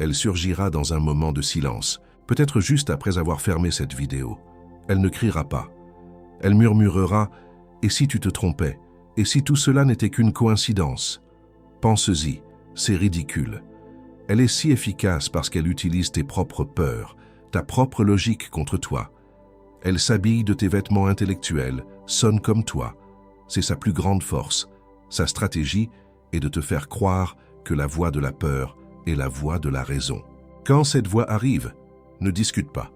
Elle surgira dans un moment de silence, peut-être juste après avoir fermé cette vidéo. Elle ne criera pas. Elle murmurera « Et si tu te trompais? Et si tout cela n'était qu'une coïncidence? Pense-y, c'est ridicule. » Elle est si efficace parce qu'elle utilise tes propres peurs, ta propre logique contre toi. Elle s'habille de tes vêtements intellectuels, sonne comme toi. C'est sa plus grande force. Sa stratégie est de te faire croire que la voix de la peur est la voix de la raison. Quand cette voix arrive, ne discute pas.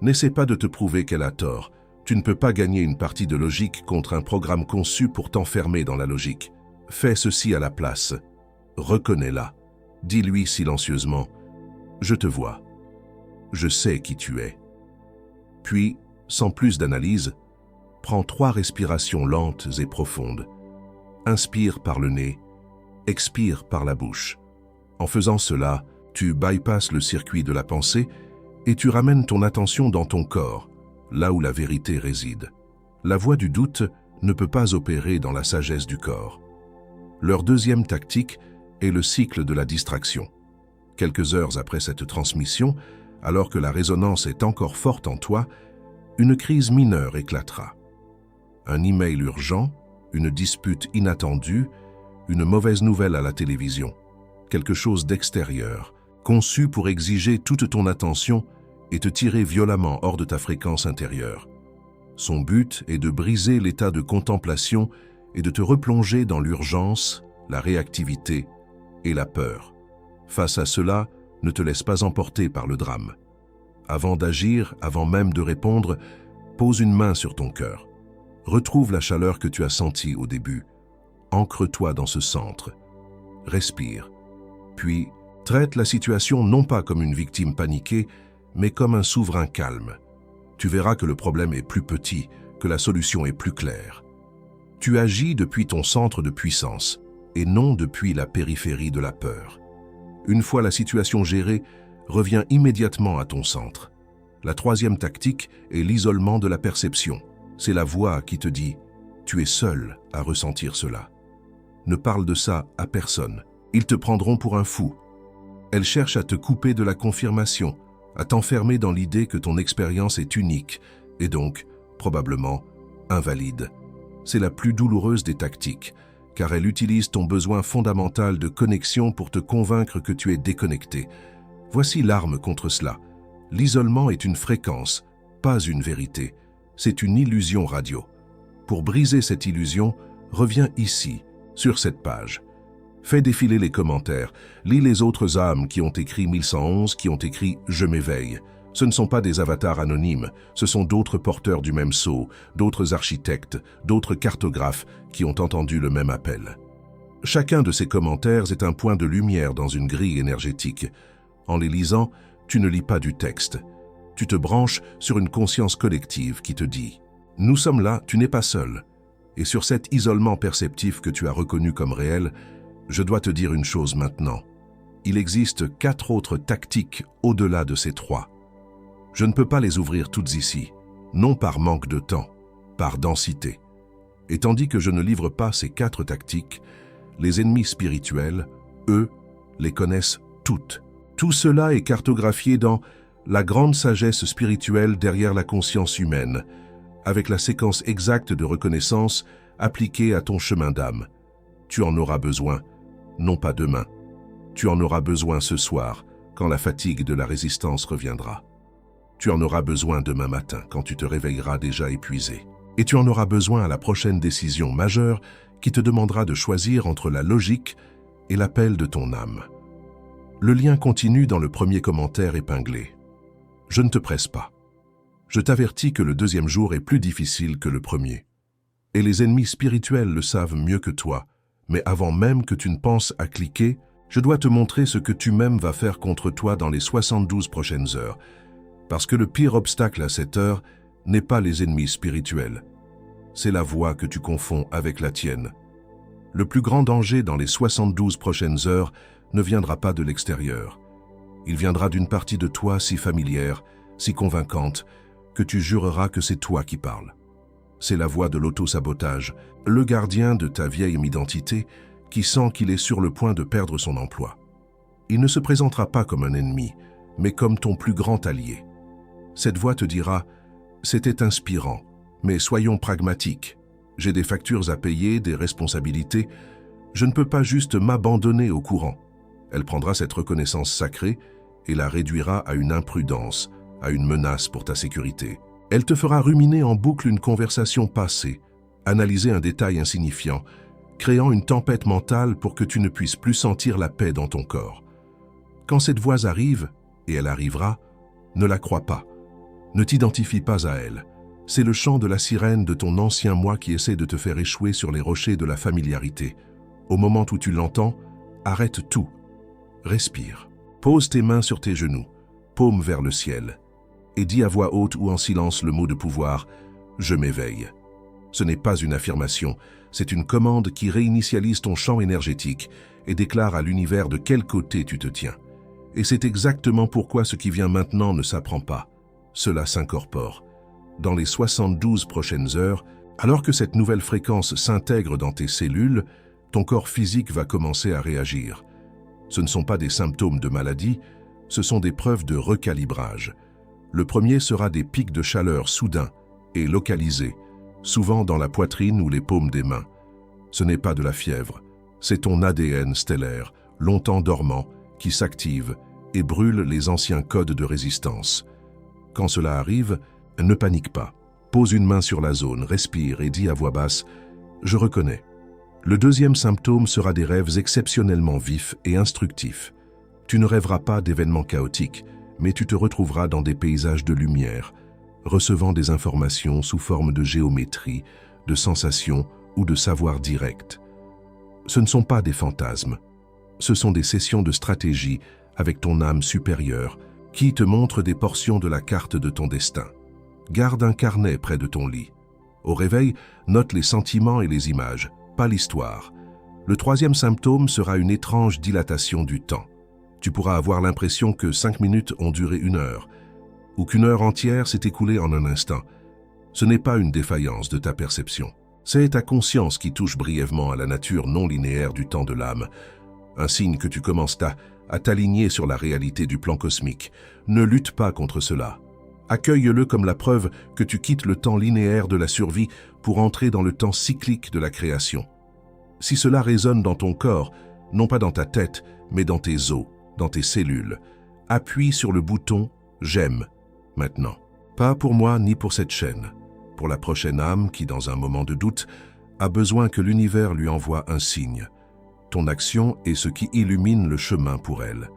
N'essaie pas de te prouver qu'elle a tort. Tu ne peux pas gagner une partie de logique contre un programme conçu pour t'enfermer dans la logique. Fais ceci à la place. Reconnais-la. Dis-lui silencieusement « Je te vois. Je sais qui tu es. » Puis, sans plus d'analyse, prends 3 respirations lentes et profondes. Inspire par le nez, expire par la bouche. En faisant cela, tu bypasses le circuit de la pensée et tu ramènes ton attention dans ton corps, là où la vérité réside. La voix du doute ne peut pas opérer dans la sagesse du corps. Leur deuxième tactique est le cycle de la distraction. Quelques heures après cette transmission, alors que la résonance est encore forte en toi, une crise mineure éclatera. Un email urgent, une dispute inattendue, une mauvaise nouvelle à la télévision, quelque chose d'extérieur, conçu pour exiger toute ton attention et te tirer violemment hors de ta fréquence intérieure. Son but est de briser l'état de contemplation et de te replonger dans l'urgence, la réactivité et la peur. Face à cela, ne te laisse pas emporter par le drame. Avant d'agir, avant même de répondre, pose une main sur ton cœur. Retrouve la chaleur que tu as sentie au début. Ancre-toi dans ce centre. Respire. Puis, traite la situation non pas comme une victime paniquée, mais comme un souverain calme. Tu verras que le problème est plus petit, que la solution est plus claire. Tu agis depuis ton centre de puissance, et non depuis la périphérie de la peur. Une fois la situation gérée, reviens immédiatement à ton centre. La troisième tactique est l'isolement de la perception. C'est la voix qui te dit « Tu es seul à ressentir cela ». Ne parle de ça à personne. Ils te prendront pour un fou. Elle cherche à te couper de la confirmation, à t'enfermer dans l'idée que ton expérience est unique et donc, probablement, invalide. C'est la plus douloureuse des tactiques, car elle utilise ton besoin fondamental de connexion pour te convaincre que tu es déconnecté. Voici l'arme contre cela. L'isolement est une fréquence, pas une vérité. C'est une illusion radio. Pour briser cette illusion, reviens ici, sur cette page. Fais défiler les commentaires, lis les autres âmes qui ont écrit 1111, qui ont écrit « Je m'éveille ». Ce ne sont pas des avatars anonymes, ce sont d'autres porteurs du même sceau, d'autres architectes, d'autres cartographes qui ont entendu le même appel. Chacun de ces commentaires est un point de lumière dans une grille énergétique. En les lisant, tu ne lis pas du texte. Tu te branches sur une conscience collective qui te dit « Nous sommes là, tu n'es pas seul ». Et sur cet isolement perceptif que tu as reconnu comme réel, je dois te dire une chose maintenant. Il existe 4 autres tactiques au-delà de ces 3. Je ne peux pas les ouvrir toutes ici, non par manque de temps, par densité. Et tandis que je ne livre pas ces 4 tactiques, les ennemis spirituels, eux, les connaissent toutes. Tout cela est cartographié dans la grande sagesse spirituelle derrière la conscience humaine, avec la séquence exacte de reconnaissance appliquée à ton chemin d'âme. Tu en auras besoin, non pas demain. Tu en auras besoin ce soir, quand la fatigue de la résistance reviendra. Tu en auras besoin demain matin, quand tu te réveilleras déjà épuisé. Et tu en auras besoin à la prochaine décision majeure qui te demandera de choisir entre la logique et l'appel de ton âme. Le lien continue dans le premier commentaire épinglé. Je ne te presse pas. Je t'avertis que le deuxième jour est plus difficile que le premier. Et les ennemis spirituels le savent mieux que toi, mais avant même que tu ne penses à cliquer, je dois te montrer ce que tu-même vas faire contre toi dans les 72 prochaines heures, parce que le pire obstacle à cette heure n'est pas les ennemis spirituels. C'est la voix que tu confonds avec la tienne. Le plus grand danger dans les 72 prochaines heures ne viendra pas de l'extérieur. Il viendra d'une partie de toi si familière, si convaincante, que tu jureras que c'est toi qui parles. C'est la voix de l'auto-sabotage, le gardien de ta vieille identité qui sent qu'il est sur le point de perdre son emploi. Il ne se présentera pas comme un ennemi, mais comme ton plus grand allié. Cette voix te dira « C'était inspirant, mais soyons pragmatiques. J'ai des factures à payer, des responsabilités. Je ne peux pas juste m'abandonner au courant. » Elle prendra cette reconnaissance sacrée et la réduira à une imprudence, à une menace pour ta sécurité. Elle te fera ruminer en boucle une conversation passée, analyser un détail insignifiant, créant une tempête mentale pour que tu ne puisses plus sentir la paix dans ton corps. Quand cette voix arrive, et elle arrivera, ne la crois pas. Ne t'identifie pas à elle. C'est le chant de la sirène de ton ancien moi qui essaie de te faire échouer sur les rochers de la familiarité. Au moment où tu l'entends, arrête tout. Respire. Pose tes mains sur tes genoux, paume vers le ciel, et dis à voix haute ou en silence le mot de pouvoir « Je m'éveille ». Ce n'est pas une affirmation, c'est une commande qui réinitialise ton champ énergétique et déclare à l'univers de quel côté tu te tiens. Et c'est exactement pourquoi ce qui vient maintenant ne s'apprend pas. Cela s'incorpore. Dans les 72 prochaines heures, alors que cette nouvelle fréquence s'intègre dans tes cellules, ton corps physique va commencer à réagir. Ce ne sont pas des symptômes de maladie, ce sont des preuves de recalibrage. Le premier sera des pics de chaleur soudains et localisés, souvent dans la poitrine ou les paumes des mains. Ce n'est pas de la fièvre, c'est ton ADN stellaire, longtemps dormant, qui s'active et brûle les anciens codes de résistance. Quand cela arrive, ne panique pas. Pose une main sur la zone, respire et dis à voix basse « Je reconnais ». Le deuxième symptôme sera des rêves exceptionnellement vifs et instructifs. Tu ne rêveras pas d'événements chaotiques, mais tu te retrouveras dans des paysages de lumière, recevant des informations sous forme de géométrie, de sensations ou de savoir direct. Ce ne sont pas des fantasmes, ce sont des sessions de stratégie avec ton âme supérieure qui te montre des portions de la carte de ton destin. Garde un carnet près de ton lit. Au réveil, note les sentiments et les images, pas l'histoire. Le troisième symptôme sera une étrange dilatation du temps. Tu pourras avoir l'impression que 5 minutes ont duré 1 heure, ou qu'une heure entière s'est écoulée en un instant. Ce n'est pas une défaillance de ta perception. C'est ta conscience qui touche brièvement à la nature non linéaire du temps de l'âme. Un signe que tu commences à t'aligner sur la réalité du plan cosmique. Ne lutte pas contre cela. Accueille-le comme la preuve que tu quittes le temps linéaire de la survie pour entrer dans le temps cyclique de la création. Si cela résonne dans ton corps, non pas dans ta tête, mais dans tes os, dans tes cellules, appuie sur le bouton « J'aime » maintenant. Pas pour moi ni pour cette chaîne. Pour la prochaine âme qui, dans un moment de doute, a besoin que l'univers lui envoie un signe. Ton action est ce qui illumine le chemin pour elle.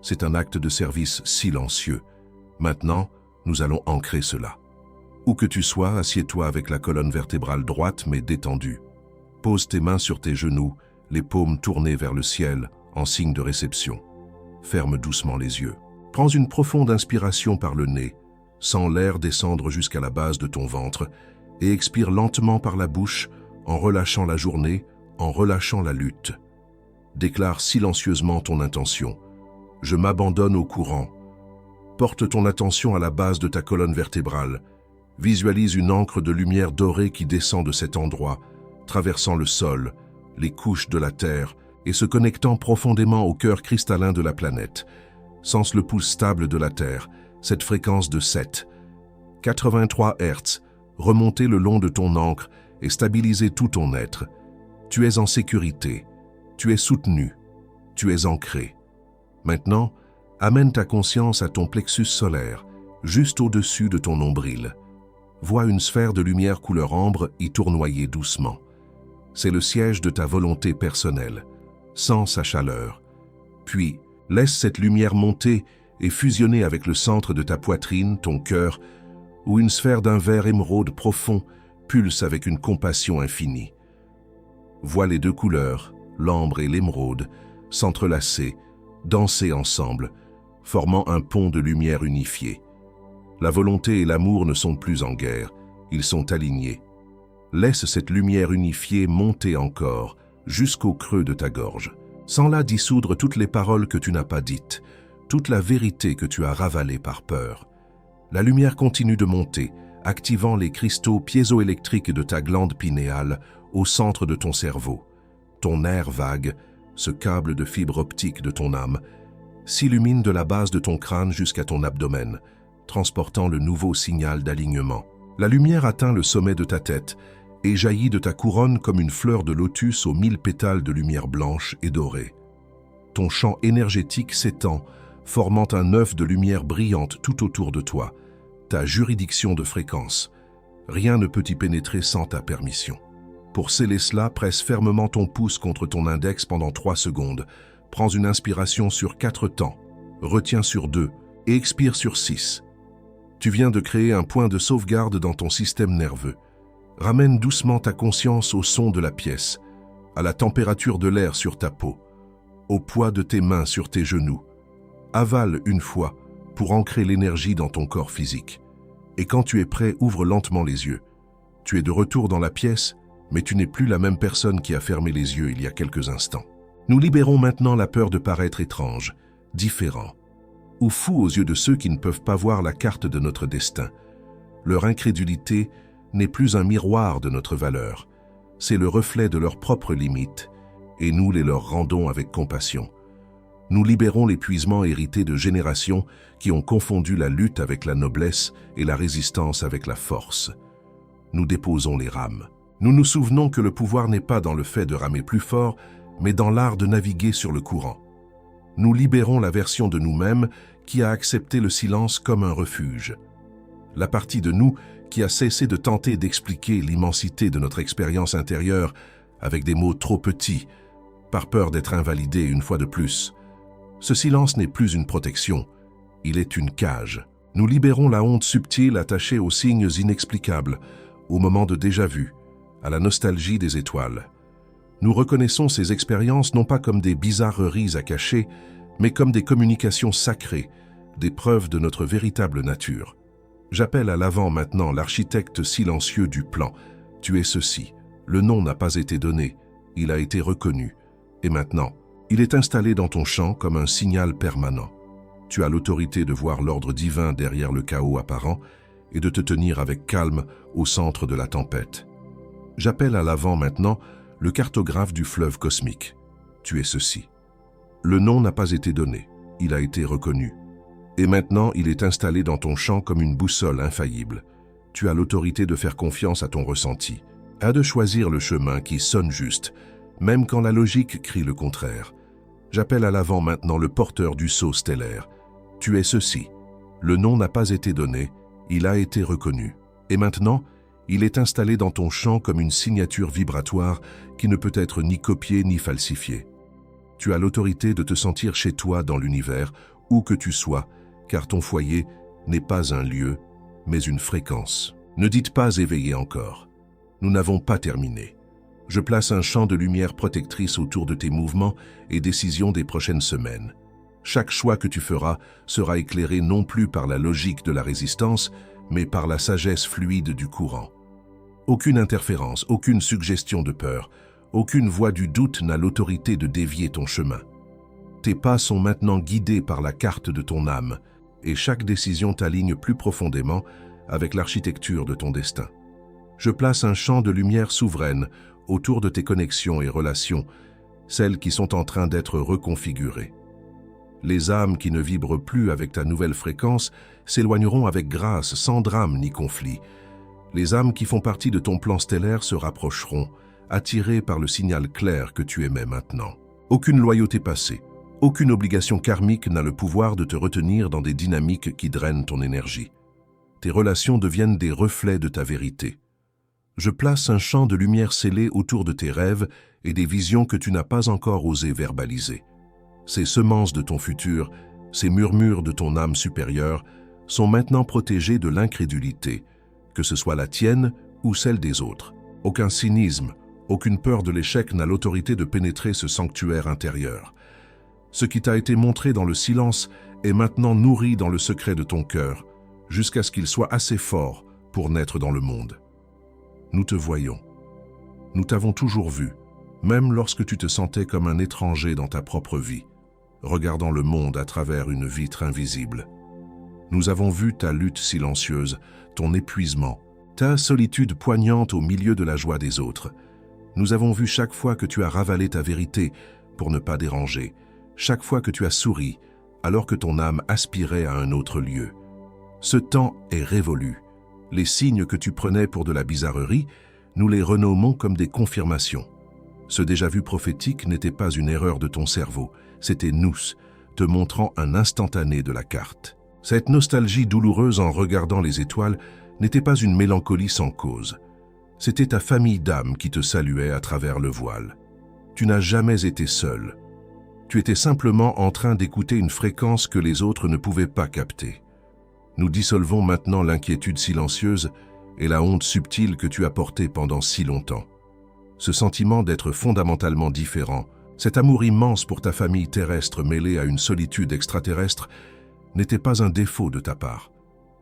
C'est un acte de service silencieux. Maintenant, nous allons ancrer cela. Où que tu sois, assieds-toi avec la colonne vertébrale droite mais détendue. Pose tes mains sur tes genoux, les paumes tournées vers le ciel, en signe de réception. Ferme doucement les yeux. Prends une profonde inspiration par le nez, sens l'air descendre jusqu'à la base de ton ventre et expire lentement par la bouche en relâchant la journée, en relâchant la lutte. Déclare silencieusement ton intention. Je m'abandonne au courant. Porte ton attention à la base de ta colonne vertébrale. Visualise une encre de lumière dorée qui descend de cet endroit, traversant le sol, les couches de la Terre et se connectant profondément au cœur cristallin de la planète. Sens le pouce stable de la Terre, cette fréquence de 7, 83 Hz, remonter le long de ton encre et stabiliser tout ton être. Tu es en sécurité, tu es soutenu, tu es ancré. Maintenant, amène ta conscience à ton plexus solaire, juste au-dessus de ton nombril. Vois une sphère de lumière couleur ambre y tournoyer doucement. C'est le siège de ta volonté personnelle. Sens sa chaleur. Puis, laisse cette lumière monter et fusionner avec le centre de ta poitrine, ton cœur, où une sphère d'un vert émeraude profond pulse avec une compassion infinie. Vois les deux couleurs, l'ambre et l'émeraude, s'entrelacer, danser ensemble, formant un pont de lumière unifié. La volonté et l'amour ne sont plus en guerre, ils sont alignés. Laisse cette lumière unifiée monter encore, jusqu'au creux de ta gorge. Sens-la dissoudre toutes les paroles que tu n'as pas dites, toute la vérité que tu as ravalée par peur. La lumière continue de monter, activant les cristaux piézoélectriques de ta glande pinéale au centre de ton cerveau. Ton nerf vague, ce câble de fibre optique de ton âme, s'illumine de la base de ton crâne jusqu'à ton abdomen, transportant le nouveau signal d'alignement. La lumière atteint le sommet de ta tête et jaillit de ta couronne comme une fleur de lotus aux 1000 pétales de lumière blanche et dorée. Ton champ énergétique s'étend, formant un œuf de lumière brillante tout autour de toi, ta juridiction de fréquence. Rien ne peut y pénétrer sans ta permission. Pour sceller cela, presse fermement ton pouce contre ton index pendant 3 secondes. Prends une inspiration sur 4 temps, retiens sur 2 et expire sur 6. Tu viens de créer un point de sauvegarde dans ton système nerveux. Ramène doucement ta conscience au son de la pièce, à la température de l'air sur ta peau, au poids de tes mains sur tes genoux. Avale une fois pour ancrer l'énergie dans ton corps physique. Et quand tu es prêt, ouvre lentement les yeux. Tu es de retour dans la pièce, mais tu n'es plus la même personne qui a fermé les yeux il y a quelques instants. Nous libérons maintenant la peur de paraître étrange, différent, ou fou aux yeux de ceux qui ne peuvent pas voir la carte de notre destin. Leur incrédulité n'est plus un miroir de notre valeur, c'est le reflet de leurs propres limites, et nous les leur rendons avec compassion. Nous libérons l'épuisement hérité de générations qui ont confondu la lutte avec la noblesse et la résistance avec la force. Nous déposons les rames. Nous nous souvenons que le pouvoir n'est pas dans le fait de ramer plus fort, mais dans l'art de naviguer sur le courant. Nous libérons la version de nous-mêmes qui a accepté le silence comme un refuge. La partie de nous qui a cessé de tenter d'expliquer l'immensité de notre expérience intérieure avec des mots trop petits, par peur d'être invalidé une fois de plus. Ce silence n'est plus une protection, il est une cage. Nous libérons la honte subtile attachée aux signes inexplicables, au moment de déjà-vu, à la nostalgie des étoiles. Nous reconnaissons ces expériences non pas comme des bizarreries à cacher, mais comme des communications sacrées, des preuves de notre véritable nature. J'appelle à l'avant maintenant l'architecte silencieux du plan. Tu es ceci. Le nom n'a pas été donné, il a été reconnu. Et maintenant, il est installé dans ton champ comme un signal permanent. Tu as l'autorité de voir l'ordre divin derrière le chaos apparent et de te tenir avec calme au centre de la tempête. J'appelle à l'avant maintenant le cartographe du fleuve cosmique. Tu es ceci. Le nom n'a pas été donné, il a été reconnu. Et maintenant, il est installé dans ton champ comme une boussole infaillible. Tu as l'autorité de faire confiance à ton ressenti, de choisir le chemin qui sonne juste, même quand la logique crie le contraire. J'appelle à l'avant maintenant le porteur du sceau stellaire. Tu es ceci. Le nom n'a pas été donné, il a été reconnu. Et maintenant, il est installé dans ton champ comme une signature vibratoire qui ne peut être ni copiée ni falsifiée. Tu as l'autorité de te sentir chez toi dans l'univers, où que tu sois, car ton foyer n'est pas un lieu, mais une fréquence. Ne dites pas éveillé encore. Nous n'avons pas terminé. Je place un champ de lumière protectrice autour de tes mouvements et décisions des prochaines semaines. Chaque choix que tu feras sera éclairé non plus par la logique de la résistance, mais par la sagesse fluide du courant. Aucune interférence, aucune suggestion de peur, aucune voix du doute n'a l'autorité de dévier ton chemin. Tes pas sont maintenant guidés par la carte de ton âme, et chaque décision t'aligne plus profondément avec l'architecture de ton destin. Je place un champ de lumière souveraine autour de tes connexions et relations, celles qui sont en train d'être reconfigurées. Les âmes qui ne vibrent plus avec ta nouvelle fréquence s'éloigneront avec grâce, sans drame ni conflit. Les âmes qui font partie de ton plan stellaire se rapprocheront, attirées par le signal clair que tu émets maintenant. Aucune loyauté passée, aucune obligation karmique n'a le pouvoir de te retenir dans des dynamiques qui drainent ton énergie. Tes relations deviennent des reflets de ta vérité. Je place un champ de lumière scellé autour de tes rêves et des visions que tu n'as pas encore osé verbaliser. Ces semences de ton futur, ces murmures de ton âme supérieure, sont maintenant protégés de l'incrédulité, que ce soit la tienne ou celle des autres. Aucun cynisme, aucune peur de l'échec n'a l'autorité de pénétrer ce sanctuaire intérieur. Ce qui t'a été montré dans le silence est maintenant nourri dans le secret de ton cœur, jusqu'à ce qu'il soit assez fort pour naître dans le monde. Nous te voyons. Nous t'avons toujours vu, même lorsque tu te sentais comme un étranger dans ta propre vie, regardant le monde à travers une vitre invisible. Nous avons vu ta lutte silencieuse, ton épuisement, ta solitude poignante au milieu de la joie des autres. Nous avons vu chaque fois que tu as ravalé ta vérité pour ne pas déranger, chaque fois que tu as souri, alors que ton âme aspirait à un autre lieu. Ce temps est révolu. Les signes que tu prenais pour de la bizarrerie, nous les renommons comme des confirmations. Ce déjà-vu prophétique n'était pas une erreur de ton cerveau, c'était nous, te montrant un instantané de la carte. Cette nostalgie douloureuse en regardant les étoiles n'était pas une mélancolie sans cause. C'était ta famille d'âmes qui te saluait à travers le voile. Tu n'as jamais été seul. Tu étais simplement en train d'écouter une fréquence que les autres ne pouvaient pas capter. Nous dissolvons maintenant l'inquiétude silencieuse et la honte subtile que tu as portée pendant si longtemps. Ce sentiment d'être fondamentalement différent, cet amour immense pour ta famille terrestre mêlé à une solitude extraterrestre, n'était pas un défaut de ta part.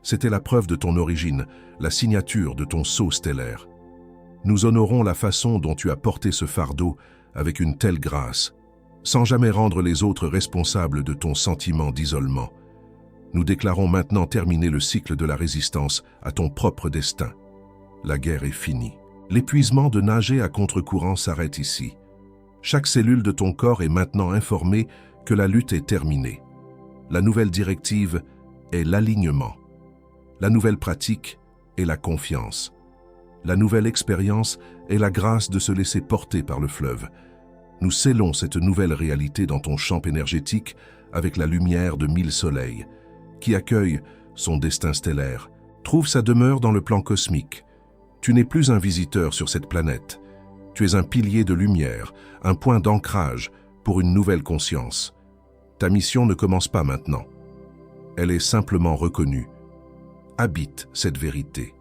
C'était la preuve de ton origine, la signature de ton sceau stellaire. Nous honorons la façon dont tu as porté ce fardeau avec une telle grâce, sans jamais rendre les autres responsables de ton sentiment d'isolement. Nous déclarons maintenant terminer le cycle de la résistance à ton propre destin. La guerre est finie. L'épuisement de nager à contre-courant s'arrête ici. Chaque cellule de ton corps est maintenant informée que la lutte est terminée. La nouvelle directive est l'alignement. La nouvelle pratique est la confiance. La nouvelle expérience est la grâce de se laisser porter par le fleuve. Nous scellons cette nouvelle réalité dans ton champ énergétique avec la lumière de 1000 soleils, qui accueille son destin stellaire, trouve sa demeure dans le plan cosmique. Tu n'es plus un visiteur sur cette planète. Tu es un pilier de lumière, un point d'ancrage pour une nouvelle conscience. Ta mission ne commence pas maintenant. Elle est simplement reconnue. Habite cette vérité.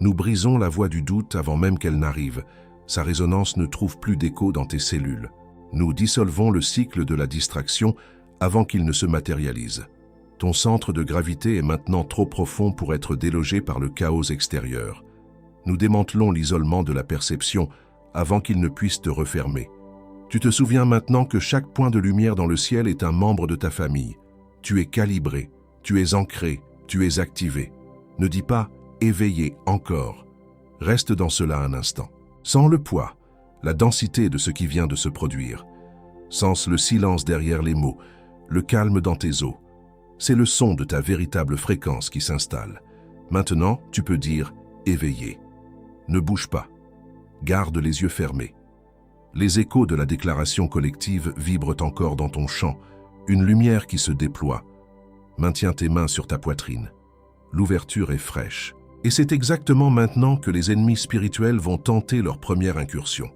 Nous brisons la voie du doute avant même qu'elle n'arrive. Sa résonance ne trouve plus d'écho dans tes cellules. Nous dissolvons le cycle de la distraction avant qu'il ne se matérialise. Ton centre de gravité est maintenant trop profond pour être délogé par le chaos extérieur. Nous démantelons l'isolement de la perception avant qu'il ne puisse te refermer. Tu te souviens maintenant que chaque point de lumière dans le ciel est un membre de ta famille. Tu es calibré, tu es ancré, tu es activé. Ne dis pas « éveillé encore ». Reste dans cela un instant. Sens le poids, la densité de ce qui vient de se produire. Sens le silence derrière les mots, le calme dans tes os. C'est le son de ta véritable fréquence qui s'installe. Maintenant, tu peux dire « éveillé ». Ne bouge pas. Garde les yeux fermés. Les échos de la déclaration collective vibrent encore dans ton champ, une lumière qui se déploie. Maintiens tes mains sur ta poitrine. L'ouverture est fraîche. Et c'est exactement maintenant que les ennemis spirituels vont tenter leur première incursion.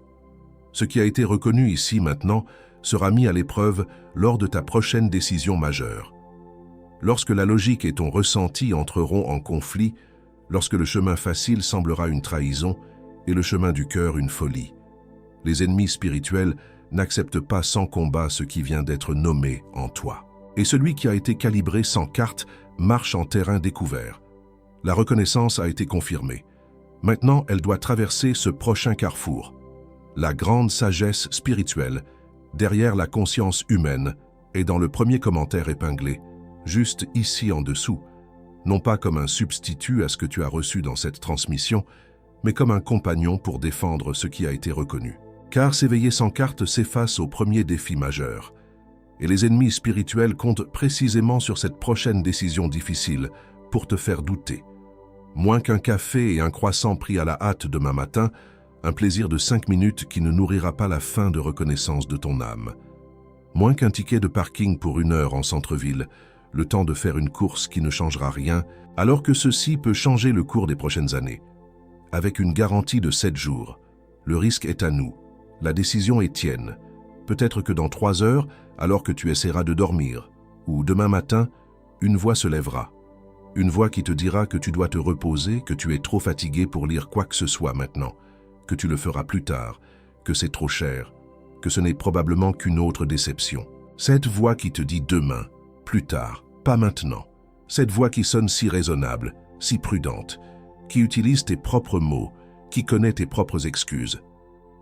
Ce qui a été reconnu ici maintenant sera mis à l'épreuve lors de ta prochaine décision majeure. Lorsque la logique et ton ressenti entreront en conflit, lorsque le chemin facile semblera une trahison et le chemin du cœur une folie. Les ennemis spirituels n'acceptent pas sans combat ce qui vient d'être nommé en toi. Et celui qui a été calibré sans carte marche en terrain découvert. La reconnaissance a été confirmée. Maintenant, elle doit traverser ce prochain carrefour. La grande sagesse spirituelle, derrière la conscience humaine, est dans le premier commentaire épinglé, juste ici en dessous, non pas comme un substitut à ce que tu as reçu dans cette transmission, mais comme un compagnon pour défendre ce qui a été reconnu. Car s'éveiller sans carte s'efface au premier défi majeur. Et les ennemis spirituels comptent précisément sur cette prochaine décision difficile pour te faire douter. Moins qu'un café et un croissant pris à la hâte demain matin, un plaisir de 5 minutes qui ne nourrira pas la faim de reconnaissance de ton âme. Moins qu'un ticket de parking pour 1 heure en centre-ville, le temps de faire une course qui ne changera rien, alors que ceci peut changer le cours des prochaines années. Avec une garantie de 7 jours, le risque est à nous. La décision est tienne. Peut-être que dans 3 heures, alors que tu essaieras de dormir, ou demain matin, une voix se lèvera. Une voix qui te dira que tu dois te reposer, que tu es trop fatigué pour lire quoi que ce soit maintenant, que tu le feras plus tard, que c'est trop cher, que ce n'est probablement qu'une autre déception. Cette voix qui te dit demain, plus tard, pas maintenant. Cette voix qui sonne si raisonnable, si prudente, qui utilise tes propres mots, qui connaît tes propres excuses.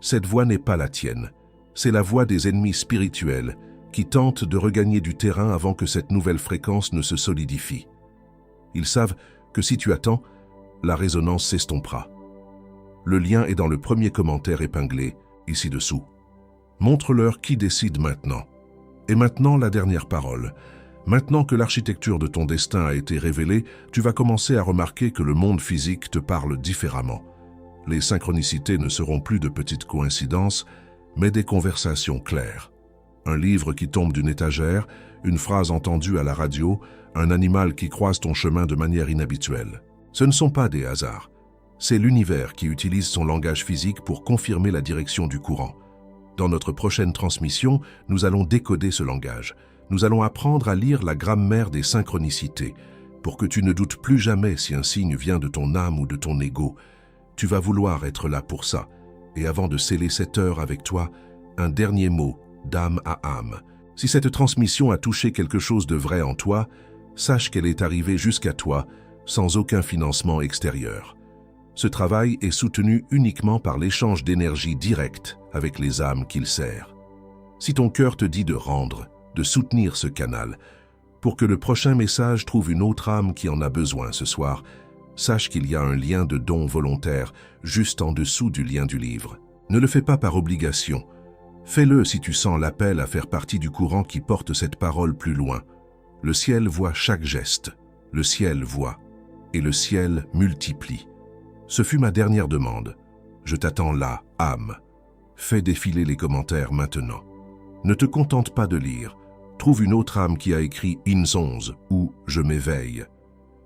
Cette voix n'est pas la tienne. C'est la voix des ennemis spirituels qui tentent de regagner du terrain avant que cette nouvelle fréquence ne se solidifie. Ils savent que si tu attends, la résonance s'estompera. Le lien est dans le premier commentaire épinglé, ici dessous. Montre-leur qui décide maintenant. Et maintenant, la dernière parole. Maintenant que l'architecture de ton destin a été révélée, tu vas commencer à remarquer que le monde physique te parle différemment. Les synchronicités ne seront plus de petites coïncidences, mais des conversations claires. Un livre qui tombe d'une étagère, une phrase entendue à la radio, un animal qui croise ton chemin de manière inhabituelle. Ce ne sont pas des hasards. C'est l'univers qui utilise son langage physique pour confirmer la direction du courant. Dans notre prochaine transmission, nous allons décoder ce langage. Nous allons apprendre à lire la grammaire des synchronicités, pour que tu ne doutes plus jamais si un signe vient de ton âme ou de ton ego. Tu vas vouloir être là pour ça. Et avant de sceller cette heure avec toi, un dernier mot, d'âme à âme. Si cette transmission a touché quelque chose de vrai en toi, sache qu'elle est arrivée jusqu'à toi sans aucun financement extérieur. Ce travail est soutenu uniquement par l'échange d'énergie directe avec les âmes qu'il sert. Si ton cœur te dit de rendre, de soutenir ce canal, pour que le prochain message trouve une autre âme qui en a besoin ce soir, sache qu'il y a un lien de don volontaire juste en dessous du lien du livre. Ne le fais pas par obligation. Fais-le si tu sens l'appel à faire partie du courant qui porte cette parole plus loin. Le ciel voit chaque geste, le ciel voit, et le ciel multiplie. Ce fut ma dernière demande. Je t'attends là, âme. Fais défiler les commentaires maintenant. Ne te contente pas de lire. Trouve une autre âme qui a écrit « Insonze » ou « Je m'éveille ».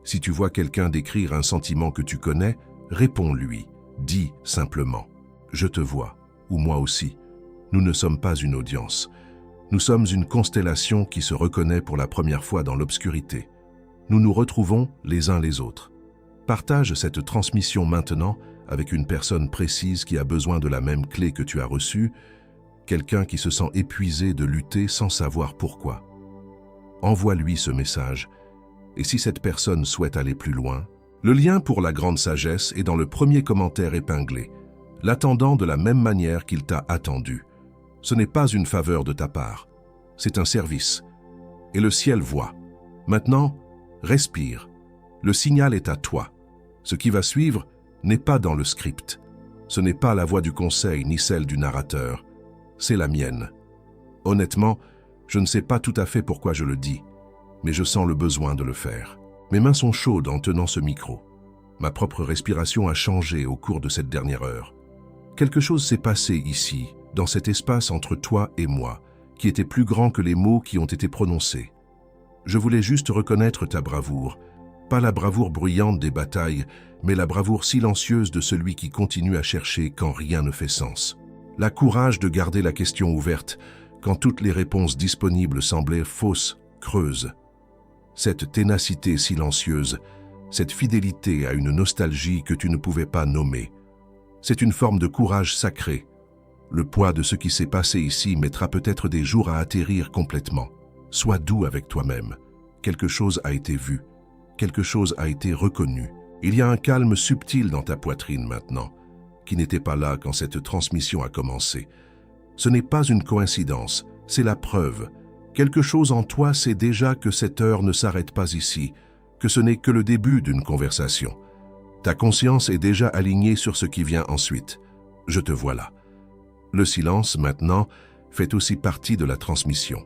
Si tu vois quelqu'un décrire un sentiment que tu connais, réponds-lui. Dis simplement « Je te vois » ou « Moi aussi ». Nous ne sommes pas une audience. Nous sommes une constellation qui se reconnaît pour la première fois dans l'obscurité. Nous nous retrouvons les uns les autres. Partage cette transmission maintenant avec une personne précise qui a besoin de la même clé que tu as reçue, quelqu'un qui se sent épuisé de lutter sans savoir pourquoi. Envoie-lui ce message, et si cette personne souhaite aller plus loin, le lien pour la grande sagesse est dans le premier commentaire épinglé, l'attendant de la même manière qu'il t'a attendu. Ce n'est pas une faveur de ta part, c'est un service. Et le ciel voit. Maintenant, respire. Le signal est à toi. Ce qui va suivre n'est pas dans le script. Ce n'est pas la voix du conseil ni celle du narrateur. C'est la mienne. Honnêtement, je ne sais pas tout à fait pourquoi je le dis, mais je sens le besoin de le faire. Mes mains sont chaudes en tenant ce micro. Ma propre respiration a changé au cours de cette dernière heure. Quelque chose s'est passé ici, dans cet espace entre toi et moi, qui était plus grand que les mots qui ont été prononcés. Je voulais juste reconnaître ta bravoure, pas la bravoure bruyante des batailles, mais la bravoure silencieuse de celui qui continue à chercher quand rien ne fait sens. La courage de garder la question ouverte quand toutes les réponses disponibles semblaient fausses, creuses. Cette ténacité silencieuse, cette fidélité à une nostalgie que tu ne pouvais pas nommer. C'est une forme de courage sacré. Le poids de ce qui s'est passé ici mettra peut-être des jours à atterrir complètement. Sois doux avec toi-même. Quelque chose a été vu. Quelque chose a été reconnu. Il y a un calme subtil dans ta poitrine maintenant, qui n'était pas là quand cette transmission a commencé. Ce n'est pas une coïncidence, c'est la preuve. Quelque chose en toi sait déjà que cette heure ne s'arrête pas ici, que ce n'est que le début d'une conversation. Ta conscience est déjà alignée sur ce qui vient ensuite. Je te vois là. Le silence, maintenant, fait aussi partie de la transmission.